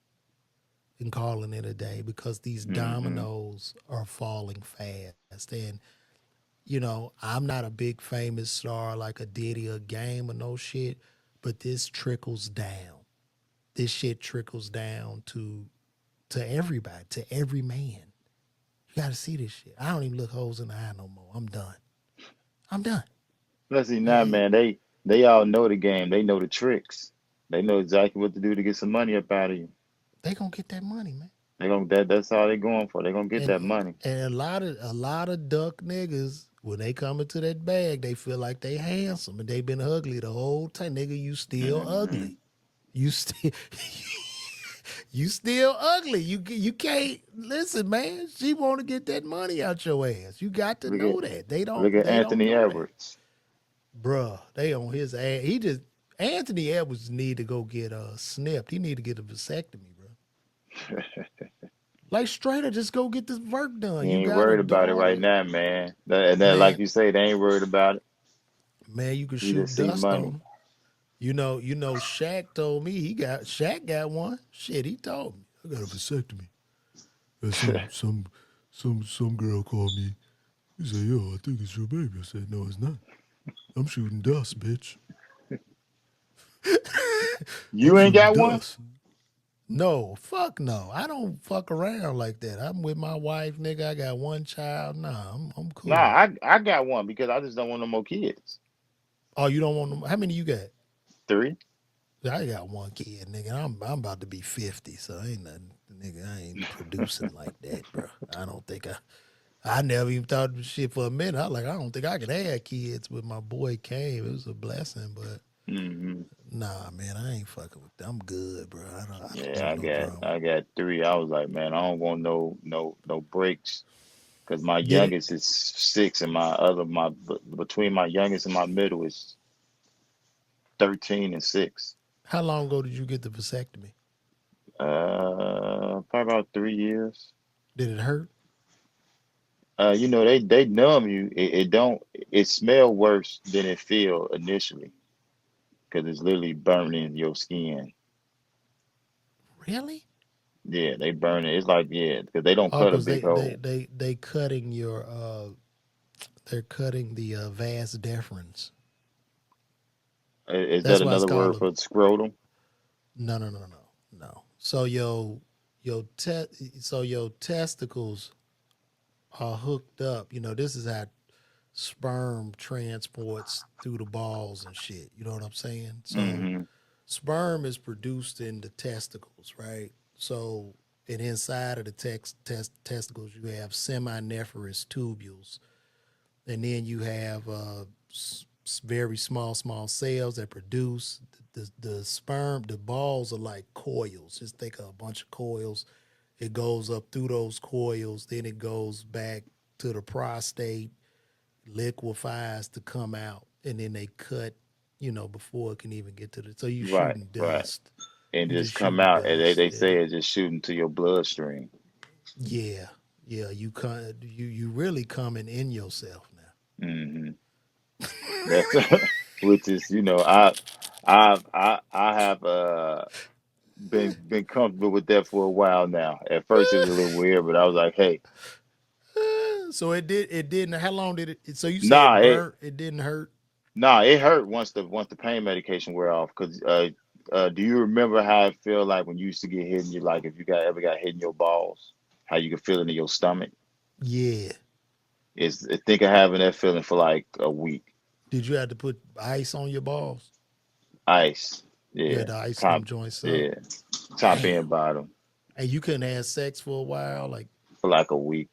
and calling it a day, because these dominoes are falling fast. And, you know, I'm not a big famous star like a Diddy or Game or no shit, but this trickles down. This shit trickles down to everybody, to every man. You gotta see this shit. I don't even look hoes in the eye no more. I'm done. Let's see now, man. They all know the game. They know the tricks. They know exactly what to do to get some money up out of you. They gonna get that money, man. That's all they going for. They gonna get that money. And a lot of duck niggas, when they come into that bag, they feel like they handsome and they been ugly the whole time. Nigga, you still ugly. You still you still ugly. You can't listen, man. She want to get that money out your ass. You got to know that. They don't. Look at they Anthony don't know Edwards. that. Bruh, they on his ass. Anthony Edwards need to go get snipped. He need to get a vasectomy, bro. Like, straight up, just go get this work done. He You ain't got worried a about it right daughter. now, man. And Man. like you say, they ain't worried about it. Man, you can He shoot just see dust on money. him. You know, Shaq told me Shaq got one. Shit, he told me. I got a vasectomy. And some girl called me. He said, yo, I think it's your baby. I said, no, it's not. I'm shooting dust, bitch. You ain't got one? No, fuck no. I don't fuck around like that. I'm with my wife, nigga. I got one child. Nah, I'm cool. Nah, I got one because I just don't want no more kids. Oh, you don't want them? How many you got? 3. I got one kid, nigga. I'm about to be 50, so ain't nothing, nigga. I ain't producing like that, bro. I don't think I never even thought of shit for a minute. I don't think I could have kids, but my boy came. It was a blessing, but nah, man, I ain't fucking with them. I'm good, bro. I don't Yeah, want no drama. I got 3. I was like, man, I don't want no breaks, because my Did it? youngest is 6, and between my youngest and my middle is 13 and 6. How long ago did you get the vasectomy? Probably about 3 years. Did it hurt? You know, they numb you. It smell worse than it feel initially, because it's literally burning your skin. Really? Yeah, they burn it. It's like, yeah, because they don't Oh, cut a because big hole. they cutting your they're cutting the vas deferens. Is That's that why it's another word called for scrotum? no. So your testicles are hooked up. This is how sperm transports through the balls and shit. You know what I'm saying? So Mm-hmm. sperm is produced in the testicles, right? So, and inside of the testicles, you have seminiferous tubules, and then you have very small cells that produce the sperm. The balls are like coils. Just think of a bunch of coils. It goes up through those coils, then it goes back to the prostate, liquefies to come out, and then they cut, before it can even get to the. So you Right, shooting right. dust. And You just just come shooting out, and they, dust. they Yeah, say it's just shooting to your bloodstream. yeah, yeah. You really coming in yourself now. Mm-hmm. That's which is, I have been comfortable with that for a while now. At first, it was a little weird, but I was like, hey, So it didn't. How long did it? So you say nah, it burnt? It didn't hurt. it hurt once the pain medication wear off. Cause do you remember how it felt like when you used to get hit in your, like if you ever got hit in your balls, how you could feel it in your stomach? Yeah. It's think of having that feeling for like a week. Did you have to put ice on your balls? Ice, You yeah, had to ice top, them joints up. yeah, top Damn. and bottom And you couldn't have sex for a while. Like, for like a week.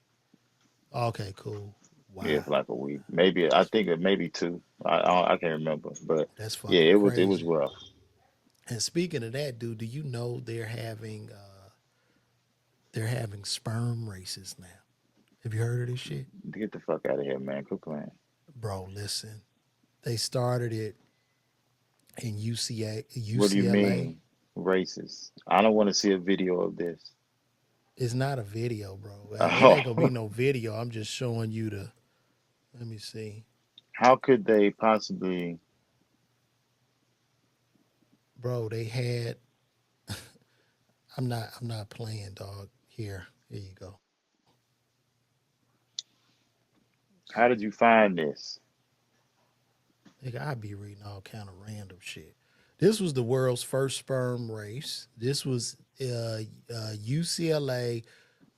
okay, cool. Yeah, Wow, for like a week. Maybe I think it maybe two. I can't remember, but that's yeah, fucking it was crazy. rough. And speaking of that, dude, do you know they're having sperm races now? Have you heard of this shit, Get the fuck out of here, man. Quit playing. bro? Listen, they started it in What do you UCLA. mean racist? I don't want to see a video of this. It's not a video, bro. It ain't gonna be Oh, no video. I'm just showing you the. Let me see, how could they possibly? bro. They had. I'm not playing, dog. Here you go. How did you find this? Nigga, I be reading all kind of random shit. This was the world's first sperm race. This was UCLA,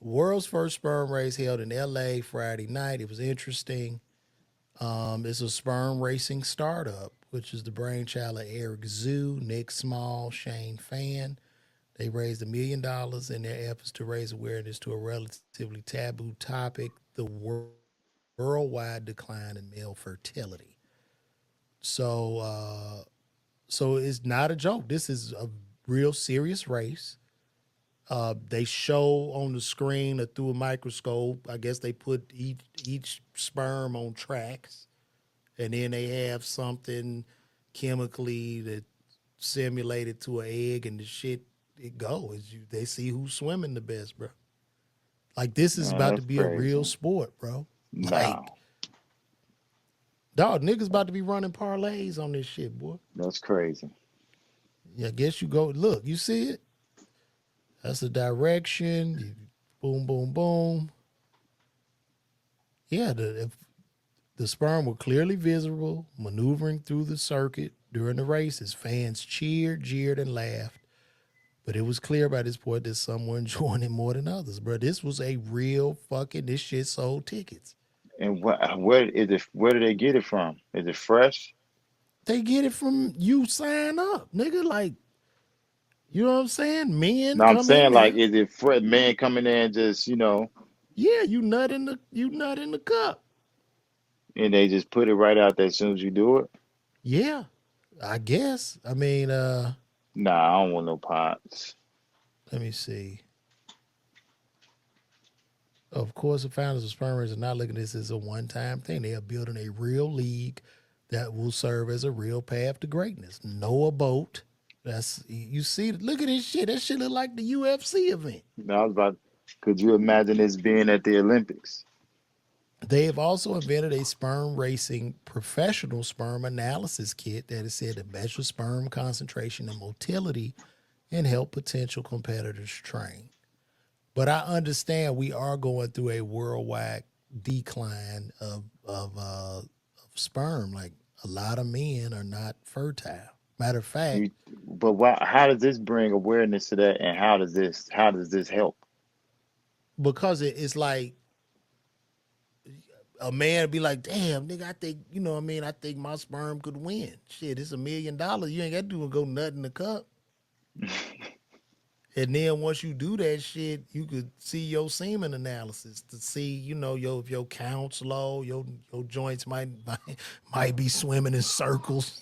world's first sperm race held in LA Friday night. It was interesting. It's a sperm racing startup, which is the brainchild of Eric Zhu, Nick Small, Shane Fan. They raised $1 million in their efforts to raise awareness to a relatively taboo topic, the worldwide decline in male fertility. So, so it's not a joke. This is a real serious race. They show on the screen or through a microscope. I guess they put each sperm on tracks, and then they have something chemically that simulated to an egg, and the shit it goes. They see who's swimming the best, bro. Like this is Man, about to that's be a real crazy. sport, bro. Like No, dog, niggas about to be running parlays on this shit, boy. that's crazy. Yeah, I guess you go look. You see it? That's the direction. Boom, boom, boom. Yeah, the sperm were clearly visible, maneuvering through the circuit during the races. Fans cheered, jeered, and laughed. But it was clear by this point that some were enjoying it more than others, bro. This was a real fucking. This shit sold tickets. And where is it? Where do they get it from? Is it fresh? They get it from you sign up, nigga. Like you know what I'm saying? Men No, I'm come in saying like, there. is it fresh man coming in and just Yeah, you nut in the cup. and they just put it right out there as soon as you do it? Yeah, I guess. I mean, Nah, I don't want no pots. let me see. Of course, the founders of Sperm are not looking at this as a one-time thing. They are building a real league that will serve as a real path to greatness. Noah Boat. That's you see. Look at this shit. That shit look like the UFC event. I was about. Could you imagine this being at the Olympics? They have also invented a sperm racing professional sperm analysis kit that is said to measure sperm concentration and motility and help potential competitors train. But I understand we are going through a worldwide decline of sperm. Like a lot of men are not fertile. Matter of fact, You, but why? How does this bring awareness to that? And how does this help? because it's like a man be like, damn, nigga, I think, you know what I mean? I think my sperm could win. Shit, it's $1 million. You ain't got to do go nut in the cup. And then once you do that shit, you could see your semen analysis to see, you know, if your count's low, your joints might be swimming in circles.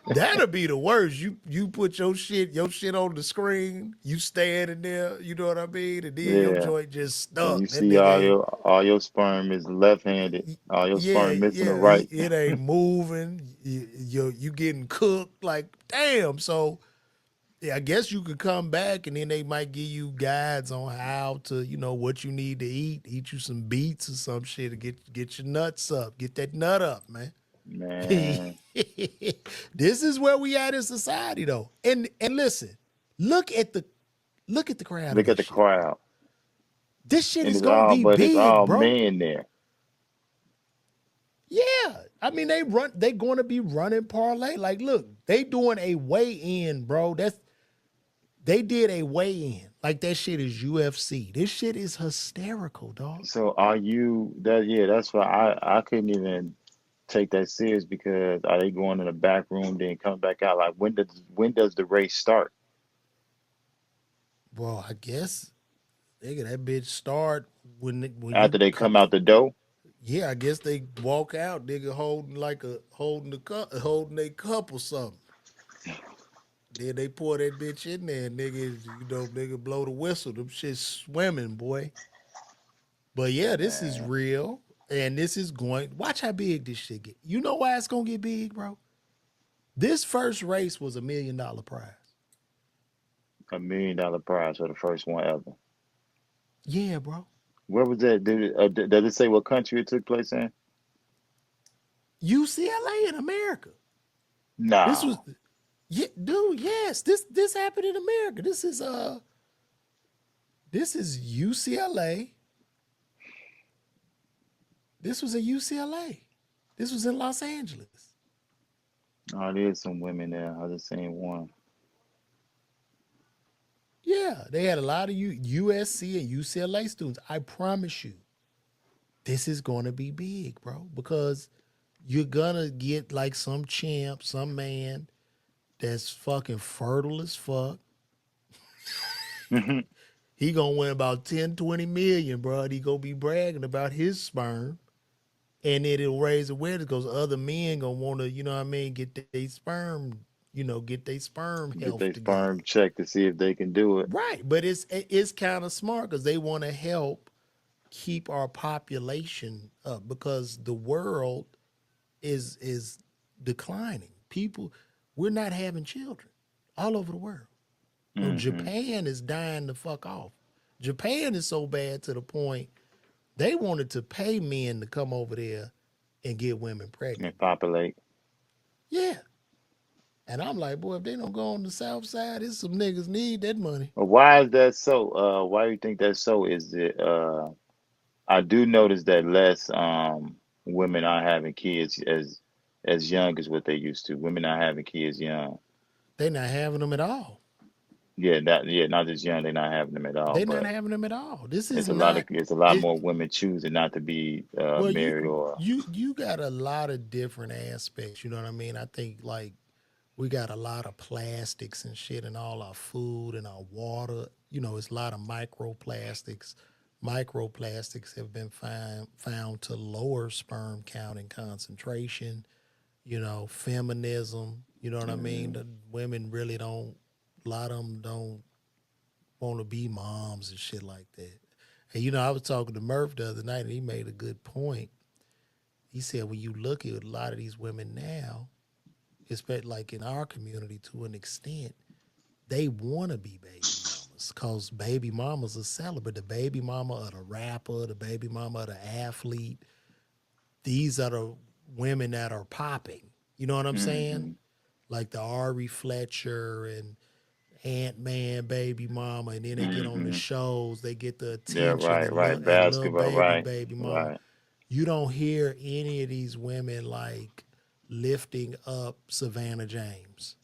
That'll be the worst. You put your shit on the screen, you standing there, you know what I mean, and then your Yeah. joint just And stuck. you That see nigga ain't. all your sperm is left-handed. All your Yeah, sperm missing the yeah, right. it ain't moving. You getting cooked. Like, damn. So, yeah, I guess you could come back and then they might give you guides on how to, you know, what you need to eat. Eat you some beets or some shit to get your nuts up. Get that nut up, man. Man, This is where we at in society, though. And listen, look at the crowd of look at this the shit, bro. crowd. This shit And is gonna be but it's big, all bro. men there. Yeah, I mean they going to be running parlay. Like, look, they doing a weigh in, bro. They did a weigh in. Like that shit is UFC. This shit is hysterical, dog. So that's why I couldn't even take that serious because are they going in the back room then come back out? Like when does the race start? Well, I guess nigga that bitch start when you After they come. come out the door? Yeah, I guess they walk out, nigga, holding the cup, holding a cup or something. Then they pour that bitch in there, nigga. You know, nigga blow the whistle. Them shit swimming, boy. But yeah, this is Man, real, and this is going. Watch how big this shit get. You know why it's gonna get big, bro? This first race was $1 million prize. $1 million prize for the first one ever. Yeah, bro. Where was that? Does it say what country it took place in? UCLA in America. This was, No. yeah, dude. Yes, this happened in America. This is UCLA. This was at UCLA. This was in Los Angeles. Oh, there's some women there. I just seen one. Yeah, they had a lot of USC and UCLA students. I promise you, this is going to be big, bro, because you're going to get like some champ, some man that's fucking fertile as fuck. He going to win about 10, 20 million, bro. And he going to be bragging about his sperm. And then it'll raise awareness because other men going to want to, you know what I mean, get their sperm, get their sperm Get health their together. sperm checked to see if they can do it. Right. But it's kind of smart because they want to help keep our population up because the world is declining. People, we're not having children all over the world. You know, Hmm. Japan is dying the fuck off. Japan is so bad to the point they wanted to pay men to come over there and get women pregnant. And populate. Yeah. And I'm like, boy, if they don't go on the south side, there's some niggas need that money. But why is that so? Why do you think that's so? Is it I do notice that less women are having kids as young as what they used to. Women are having kids young. They not having them at all. Not just young, they're not having them at all, They not but having them at all. This is it's a lot it. more women choosing not to be Well, married or you got a lot of different aspects. You know what I mean? I think like we got a lot of plastics and shit in all our food and our water. You know, it's a lot of microplastics. Microplastics have been found to lower sperm count and concentration. You know, feminism. You know what I mean? mm, The women really don't. A lot of them don't want to be moms and shit like that. And you know, I was talking to Murph the other night, and he made a good point. He said when you look at a lot of these women now, especially like in our community to an extent, they want to be baby mamas because baby mamas are celebrate. The baby mama of the rapper, the baby mama of the athlete. These are the women that are popping. You know what I'm saying? hmm Like the Ari Fletcher and Ant-Man baby mama, and then they get on the hmm shows, they get the yeah, attention and right, little basketball, baby mama. right, You don't hear any of these women like lifting up Savannah James.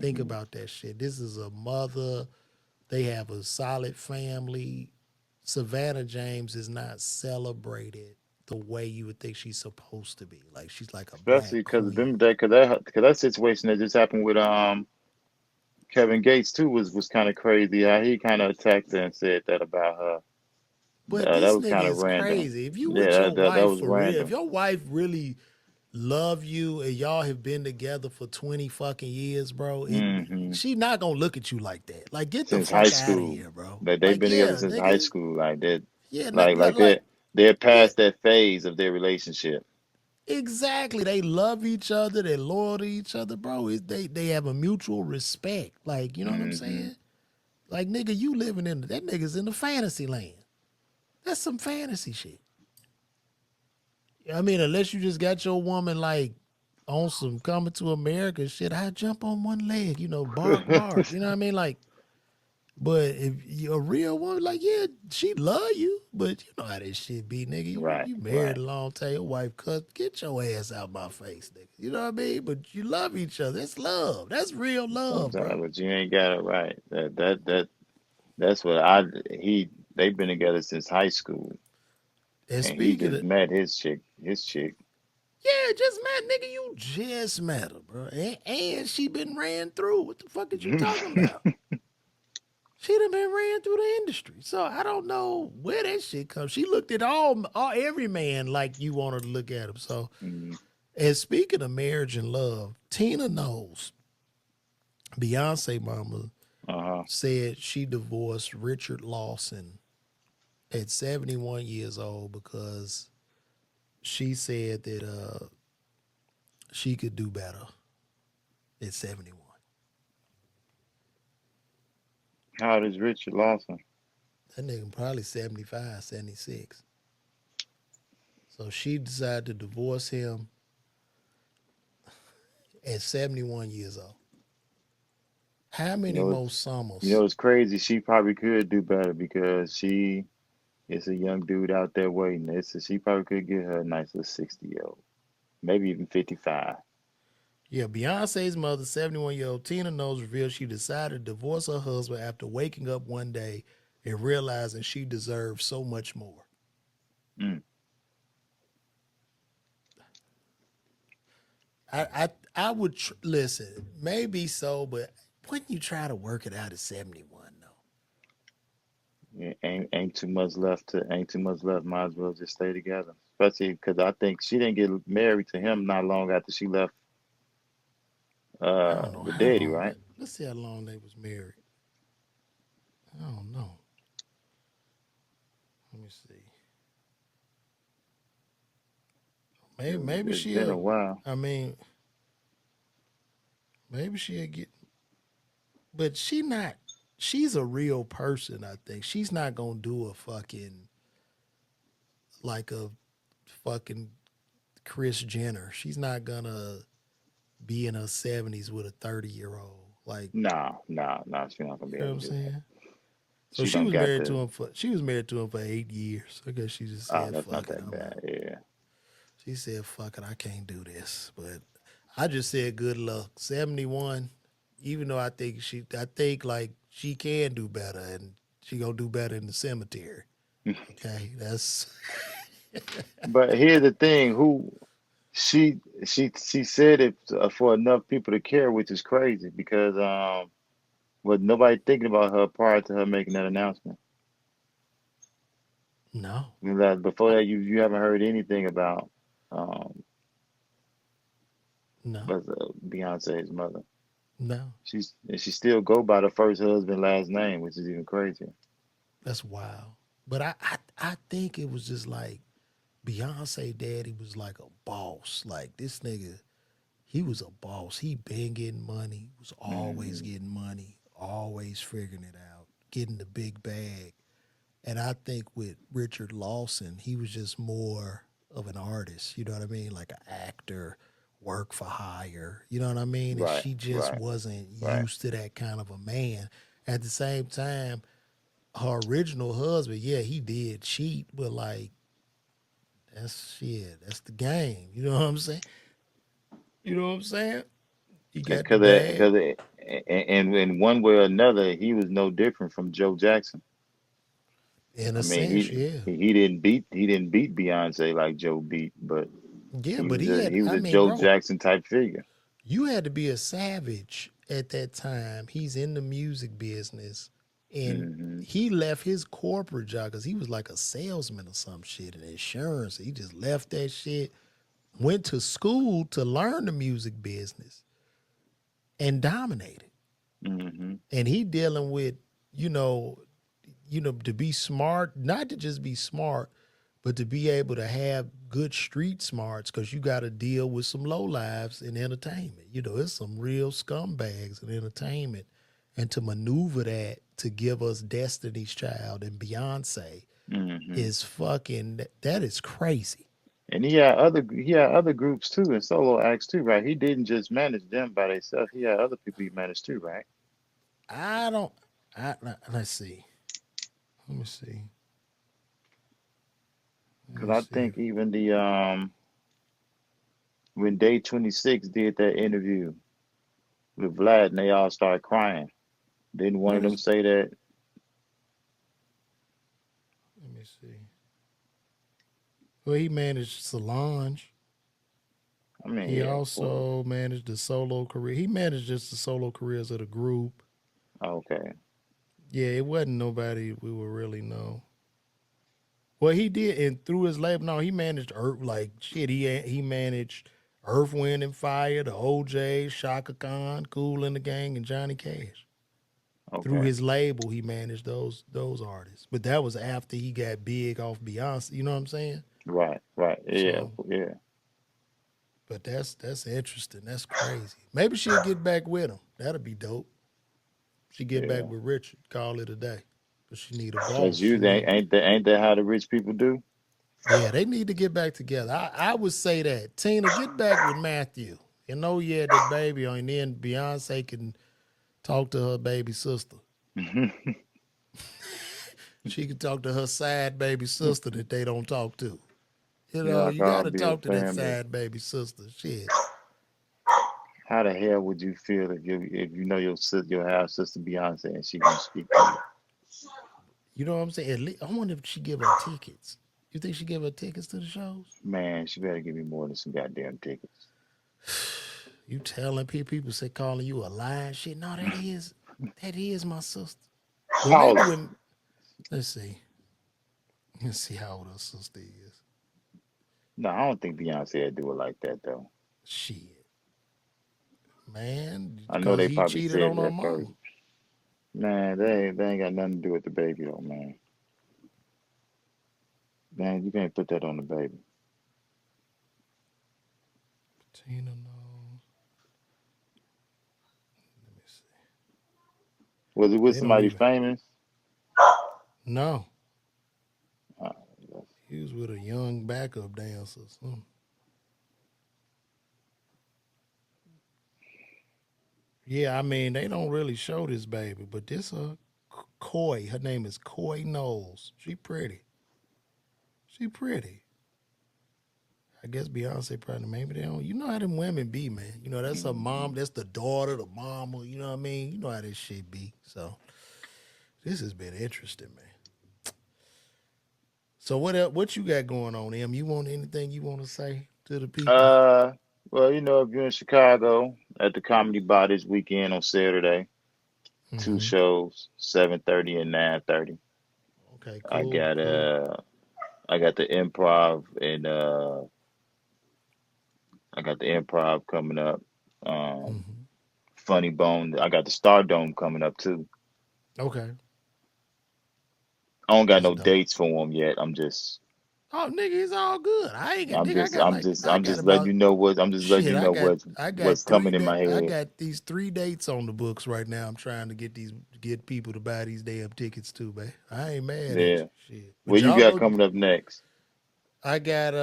Think hmm about that shit. This is a mother. They have a solid family, Savannah James is not celebrated the way you would think she's supposed to be. Like she's like a black Especially because queen. that situation that just happened with Kevin Gates too was kind of crazy. How he kind of attacked her and said that about her. But That this was nigga kind of is random. crazy. If you with Yeah, your that wife was for real, if random. your wife really love you and y'all have been together for 20 fucking years, bro, Hmm. she not gonna look at you like that. Like get the Since high fuck out of school, here, bro. like they've Like been together yeah, since high nigga. school. Like that, Yeah, not, like like they're yeah, past that phase of their relationship. exactly. They love each other. They're loyal to each other, bro. They have a mutual respect. Like you know what I'm Hmm. saying? Like nigga, you living in that nigga's in the fantasy land. That's some fantasy shit. I mean, unless you just got your woman like on some coming to America shit, I jump on one leg, bark, bark. You know what I mean? Like, but if you're a real woman, like, yeah, she love you, but you know how this shit be, nigga. You, Right, you married right. a long time, your wife cut, get your ass out my face, nigga. You know what I mean? But you love each other. That's love. That's real love, Sometimes, bro. but you ain't got it right. That's what I he. They've been together since high school, And and he speaking just of, met his chick. His chick. yeah, just met, nigga, you just met her, bro. And she been ran through. What the fuck is you talking about? She done been ran through the industry. So I don't know where that shit comes. She looked at all every man like you wanted to look at him. So, Mm-hmm. and speaking of marriage and love, Tina knows Beyonce mama Uh-huh. said she divorced Richard Lawson at 71 years old because she said that she could do better at 71. How old is Richard Lawson? That nigga probably 75, 76. So she decided to divorce him at 71 years old. How You many know, more you summers? know, it's crazy. She probably could do better because she is a young dude out there waiting. She probably could get her a nice little 60-year-old, maybe even 55. Yeah, Beyonce's mother, 71-year-old Tina Knowles, revealed she decided to divorce her husband after waking up one day and realizing she deserved so much more. Mm. I would listen, maybe so, but wouldn't you try to work it out at 71 though? Yeah, ain't too much left ain't too much left. Might as well just stay together. Especially because I think she didn't get married to him not long after she left I don't know with how Daddy, long right? that. Let's see how long they was married. I don't know. Let me see. Maybe It's been a she'll. while. I mean, maybe she'll get. But she not. She's a real person. I think she's not gonna do a fucking like a fucking Chris Jenner. She's not gonna be in her 70s with a 30-year-old. Like No, no, no. She's not gonna be you know what able I'm to do that. saying? So She don't got the. she was married to him for 8 years. I guess she just Oh, said, that's not "Fuck it, that I'm bad. out." Yeah. She said, "Fuck it, I can't do this." But I just said, "Good luck." 71. Even though I think like she can do better, and she gonna do better in the cemetery. Okay, that's But here's the thing: who she said it for enough people to care, which is crazy because was nobody thinking about her prior to her making that announcement. no, You know, that before I, that, you haven't heard anything about um no, was Beyonce's mother. no. She still go by the first husband last name, which is even crazier. That's wild. But I think it was just like Beyonce daddy was like a boss. Like this nigga, he was a boss. He been getting money, was always Hmm. getting money, always figuring it out, getting the big bag. And I think with Richard Lawson, he was just more of an artist. You know what I mean? Like an actor, work for hire. You know what I mean? And Right, she just right, wasn't right. used to that kind of a man. At the same time, her original husband, yeah, he did cheat, but like that's shit. That's the game. You know what I'm saying? You know what I'm saying? You got the Because bag. and in one way or another, he was no different from Joe Jackson. In I a mean, sense, yeah. he didn't beat Beyonce like Joe beat, but Yeah, but he had, he was I a mean, Joe bro, Jackson type figure. you had to be a savage at that time. He's in the music business, and Hmm. he left his corporate job because he was like a salesman or some shit in insurance. He just left that shit, went to school to learn the music business, and dominated. Hmm. And he dealing with, you know, to be smart, not to just be smart, but to be able to have good street smarts, because you got to deal with some low lives in entertainment. It's some real scumbags in entertainment. And to maneuver that to give us Destiny's Child and Beyonce Hmm. is fucking, that is crazy. And he had other groups too and solo acts too, right? He didn't just manage them by themselves. He had other people he managed too, right? I don't, let's see. Let me see. Let Because me I see. think even the when Day 26 did that interview with Vlad and they all started crying. Didn't one of What them is, say that? let me see. Well, he managed Solange. I mean, He yeah, well, also managed the solo career. He managed just the solo careers of the group. okay, Yeah, it wasn't nobody we would really know. Well, he did, and through his label, no, he managed Earth like shit. He managed Earth, Wind and Fire, the OJ, Shaka Khan, Cool and the Gang, and Johnny Cash. Through okay, his label, he managed those artists. But that was after he got big off Beyonce. You know what I'm saying? right, right, yeah, So, yeah. but that's interesting. That's crazy. Maybe she'll get back with him. That'll be dope. She get back Yeah. with Richard. Call it a day. Cause she need a boss. That's She you. need. Ain't that how the rich people do? Yeah, they need to get back together. I would say that. Tina, get back with Matthew. You had that baby on, and then Beyonce can talk to her baby sister. She can talk to her side baby sister that they don't talk to. Y'all You gonna gotta be a talk to that family. side baby sister. Shit. How the hell would you feel if you know your half sister Beyonce and she gonna speak to You know what I'm saying? At least, I wonder if she give her tickets. You think she give her tickets to the shows? you? Man, she better give me more than some goddamn tickets. You telling people say calling you a lying shit. No, that is my sister. Well, How maybe old? when let's see. Let's see how old her sister is. No, I don't think Beyonce would do it like that though. Shit, man, I know because they he probably cheated said on it her at first. mama. Man, they ain't got nothing to do with the baby though, man. Man, you can't put that on the baby. Tina knows. Let me see. Was it with They don't somebody even. famous? No, Uh, he was with a young backup dancer. Yeah, I mean they don't really show this baby, but this Coy. Her name is Coy Knowles. She pretty. She pretty. I guess Beyonce probably maybe they don't. You know how them women be, man. That's her mom. mhm. That's the daughter, the mama. You know what I mean? You know how this shit be. So this has been interesting, man. So what you got going on, Em? You want anything you want to say to the people? Uh, well, if you're in Chicago at the Comedy Bar this weekend on Saturday, two Mm-hmm. shows, 7:30 and 9:30. Okay, I cool, got cool. the improv and I got the improv coming up. Um, Mm-hmm. Funny Bone. I got the Stardome coming up too. Okay, I don't got that's no dope. dates for them yet. Oh, nigga, it's all good. I ain't got, nigga. I got like, I I'm got just letting about you know what I'm just letting shit. you I know got, I what's got coming in my I head. got these 3 dates on the books right now. I'm trying to get people to buy these damn tickets too, man. I ain't mad at you, Yeah. shit. But What you y'all got go. coming up next? I got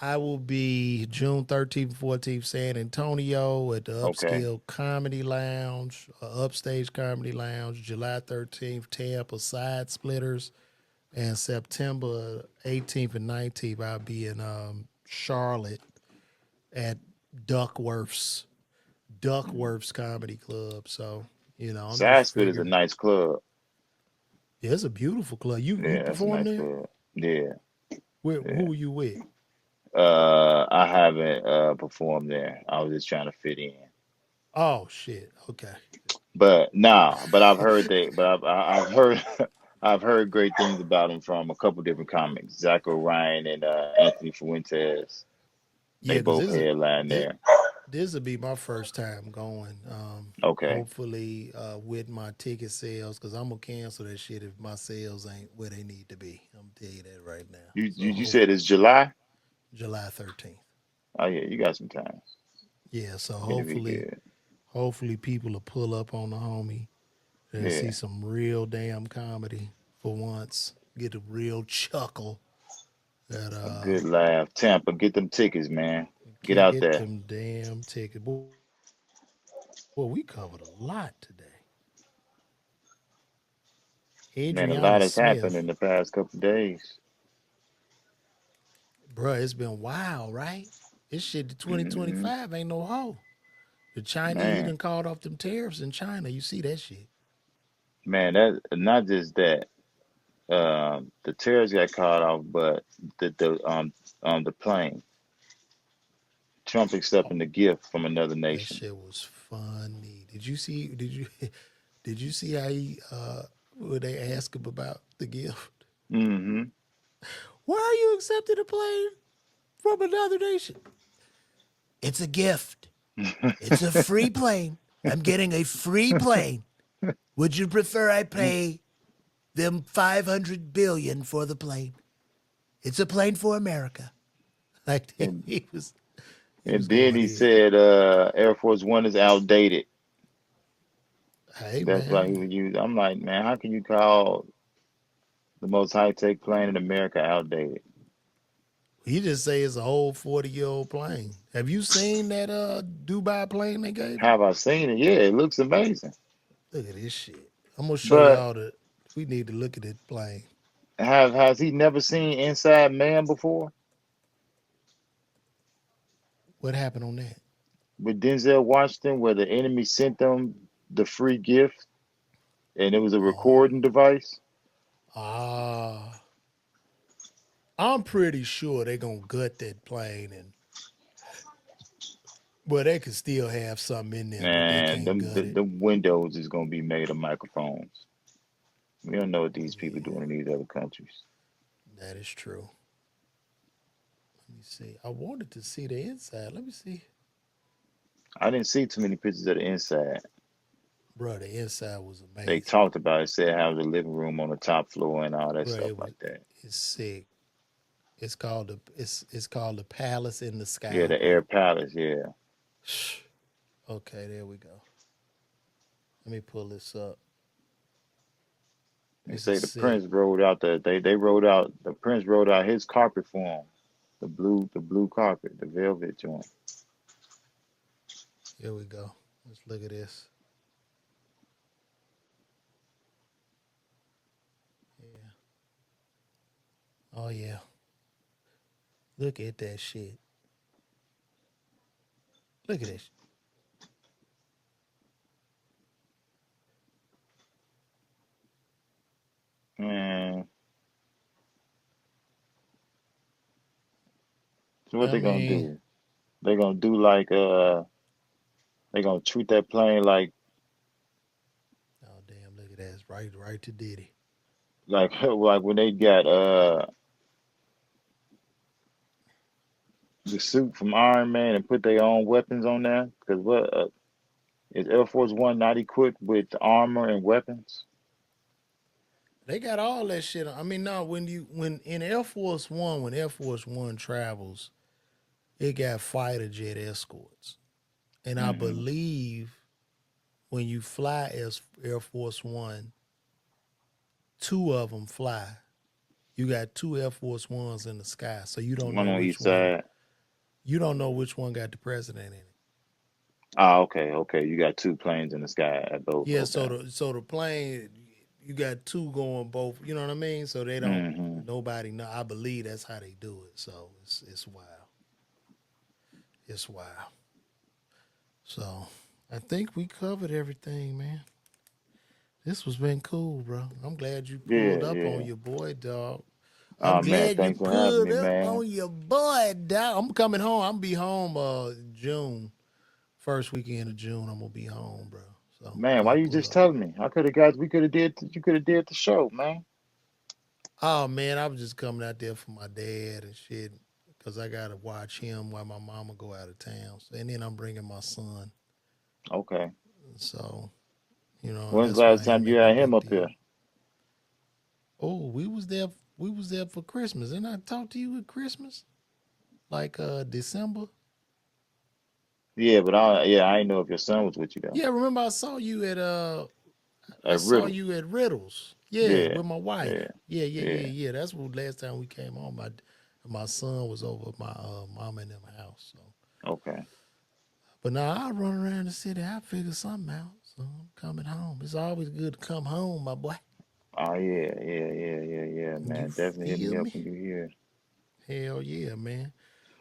I will be June 13th, 14th, San Antonio at the Okay. Upscale Comedy Lounge, Upstage Comedy Lounge. July 13th, Tampa Side Splitters, and September 18th and 19th, I'll be in Charlotte at Duckworth's Duckworth's Comedy Club. So I'm Side just Spit is a figuring. nice club. Yeah, it's a beautiful club. You Yeah, that's a perform nice there? club. Yeah, Where yeah. who were you with? I haven't performed there. I was just trying to fit in. Oh shit. Okay. But nah, but I've heard that. But I've heard I've heard great things about him from a couple different comics, Zach O'Ryan and Anthony Fuentes. They Yeah, because both this is headline this, there. this will be my first time going. Okay. Hopefully, with my ticket sales, because I'm gonna cancel that shit if my sales ain't where they need to be. I'm gonna tell you that right now. You So you, you said it's July? July 13th. Oh yeah, you got some time. Yeah. So It'll be good. hopefully people will pull up on the homie and see Yeah. some real damn comedy for once. Get a real chuckle. That A good laugh. Tampa, get them tickets, man. Get out get there. them damn tickets. Well, we covered a lot today. Man, a Adriana lot has happened Smith, in the past couple of days. bruh, it's been wild, right? This shit, the Hmm. 2025 ain't no hoe. The Chinese, he Man, done called off them tariffs in China. You see that shit. man, that not just that. The tariffs got caught off, but the plane. Trump Oh, accepting the gift from another that nation. shit was funny. Did you see how he when they asked him about the gift? Hmm. Why are you accepting a plane from another nation? It's a gift. It's a free plane. I'm getting a free plane. Would you prefer I pay them 500 billion for the plane? It's a plane for America. Like and he was and then going he in. said Air Force One is outdated. Hey That's why he man, would use. I'm like, man, how can you call the most high tech plane in America outdated? he just say it's a whole 40-year-old plane. Have you seen that Dubai plane they gave him? Have I seen it? Yeah, it looks amazing. Look at this shit. I'm gonna show But y'all that we need to look at that plane. have has he never seen Inside Man before What happened on that? with Denzel Washington, where the enemy sent them the free gift and it was a Oh, recording device? ah, I'm pretty sure they gonna gut that plane and well, they could still have something in there, but they Man, can't them gut it. the windows is gonna be made of microphones. We don't know what these people Yeah, doing in these other countries. that is true. Let me see. I wanted to see the inside. Let me see. I didn't see too many pictures of the inside. Bro, the inside was They amazing. talked about it, said how the living room on the top floor and all that Bro, stuff like that. it's sick. It's called the Palace in the Yeah, Sky, the bro. Air Palace. Yeah, Okay, there we go. Let me pull this up. they This is say the sick. Prince rode out they rode out the Prince rode out his carpet for him, the blue carpet, the velvet joint. Here we go. Let's look at this. Yeah. Oh yeah. Look at that shit. Look at this. Man, so what I they gonna mean, do? They gonna do like they gonna treat that plane oh damn, look at that. It's right to Diddy. like when they got the suit from Iron Man and put their own weapons on there? Because what is Air Force One not equipped with armor and weapons? They got all that shit. I mean, no, when in Air Force One, when Air Force One travels, it got fighter jet escorts. And I Hmm. believe when you fly as Air Force One, two of them fly. You got two Air Force Ones in the sky, so One on each side. you don't know which one got the president in it. Ah, okay, okay. You got two planes in the sky at both. Yeah, Okay. so the plane, you got two going both. You know what I mean? So they don't Hmm. nobody know. I believe that's how they do it. So it's wild. It's wild. So I think we covered everything, man. This was been cool, bro. I'm glad you Yeah, pulled up yeah. on your boy, dog. I'm Oh man, glad you thanks for having pulled me, up man. on your boy, dog. I'm coming home. I'm be home June. First weekend of June, I'm gonna be home, bro. So Man, why I'll you pull just up. telling me? I could have got. We could have did. You could have did the show, man. Oh man, I was just coming out there for my dad and shit. Cause I gotta watch him while my mama go out of town. So, and then I'm bringing my son. Okay. So, you know, When's the that's why last I ain't time you make no had him big up here? deal. Oh, we was there for Christmas. Didn't I talk to you at Christmas? Like December? Yeah, but I ain't know if your son was with you though. Yeah, remember I At saw Riddles. you at Riddles. Yeah, Yeah, with my wife. yeah, Yeah, yeah, yeah, yeah. yeah. That's what last time we came home. My son was over at my mom and them house. So, Okay. but now I run around the city. I figure something out. So I'm coming home. It's always good to come home, my boy. Oh yeah, You man. Definitely hit feel me up me? when you here. Hell yeah, man.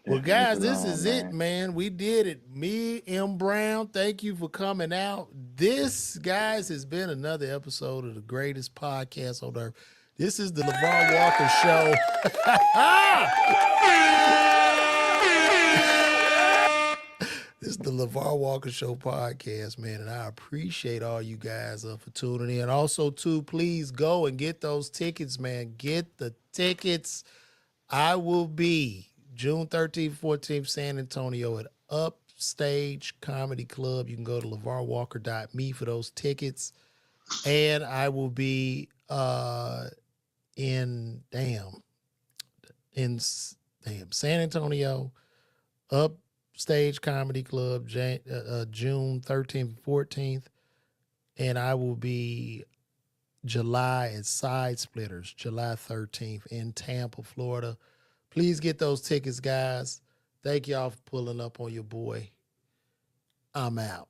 Well, Definitely hit the guys, this line, is it, man. man. We did it. Me, M. Brown, thank you for coming out. This, guys, has been another episode of the greatest podcast on earth. This is the LaVar Walker Show. This is the LaVar Walker Show podcast, man, and I appreciate all you guys for tuning in. Also, too, please go and get those tickets, man. Get the tickets. I will be June 13th, 14th, San Antonio at Upstage Comedy Club. You can go to LaVarWalker.me for those tickets. And I will be in San Antonio, Upstage Comedy Club, June 13th and 14th. And I will be July at Side Splitters, July 13th in Tampa, Florida. Please get those tickets, guys. Thank y'all for pulling up on your boy. I'm out.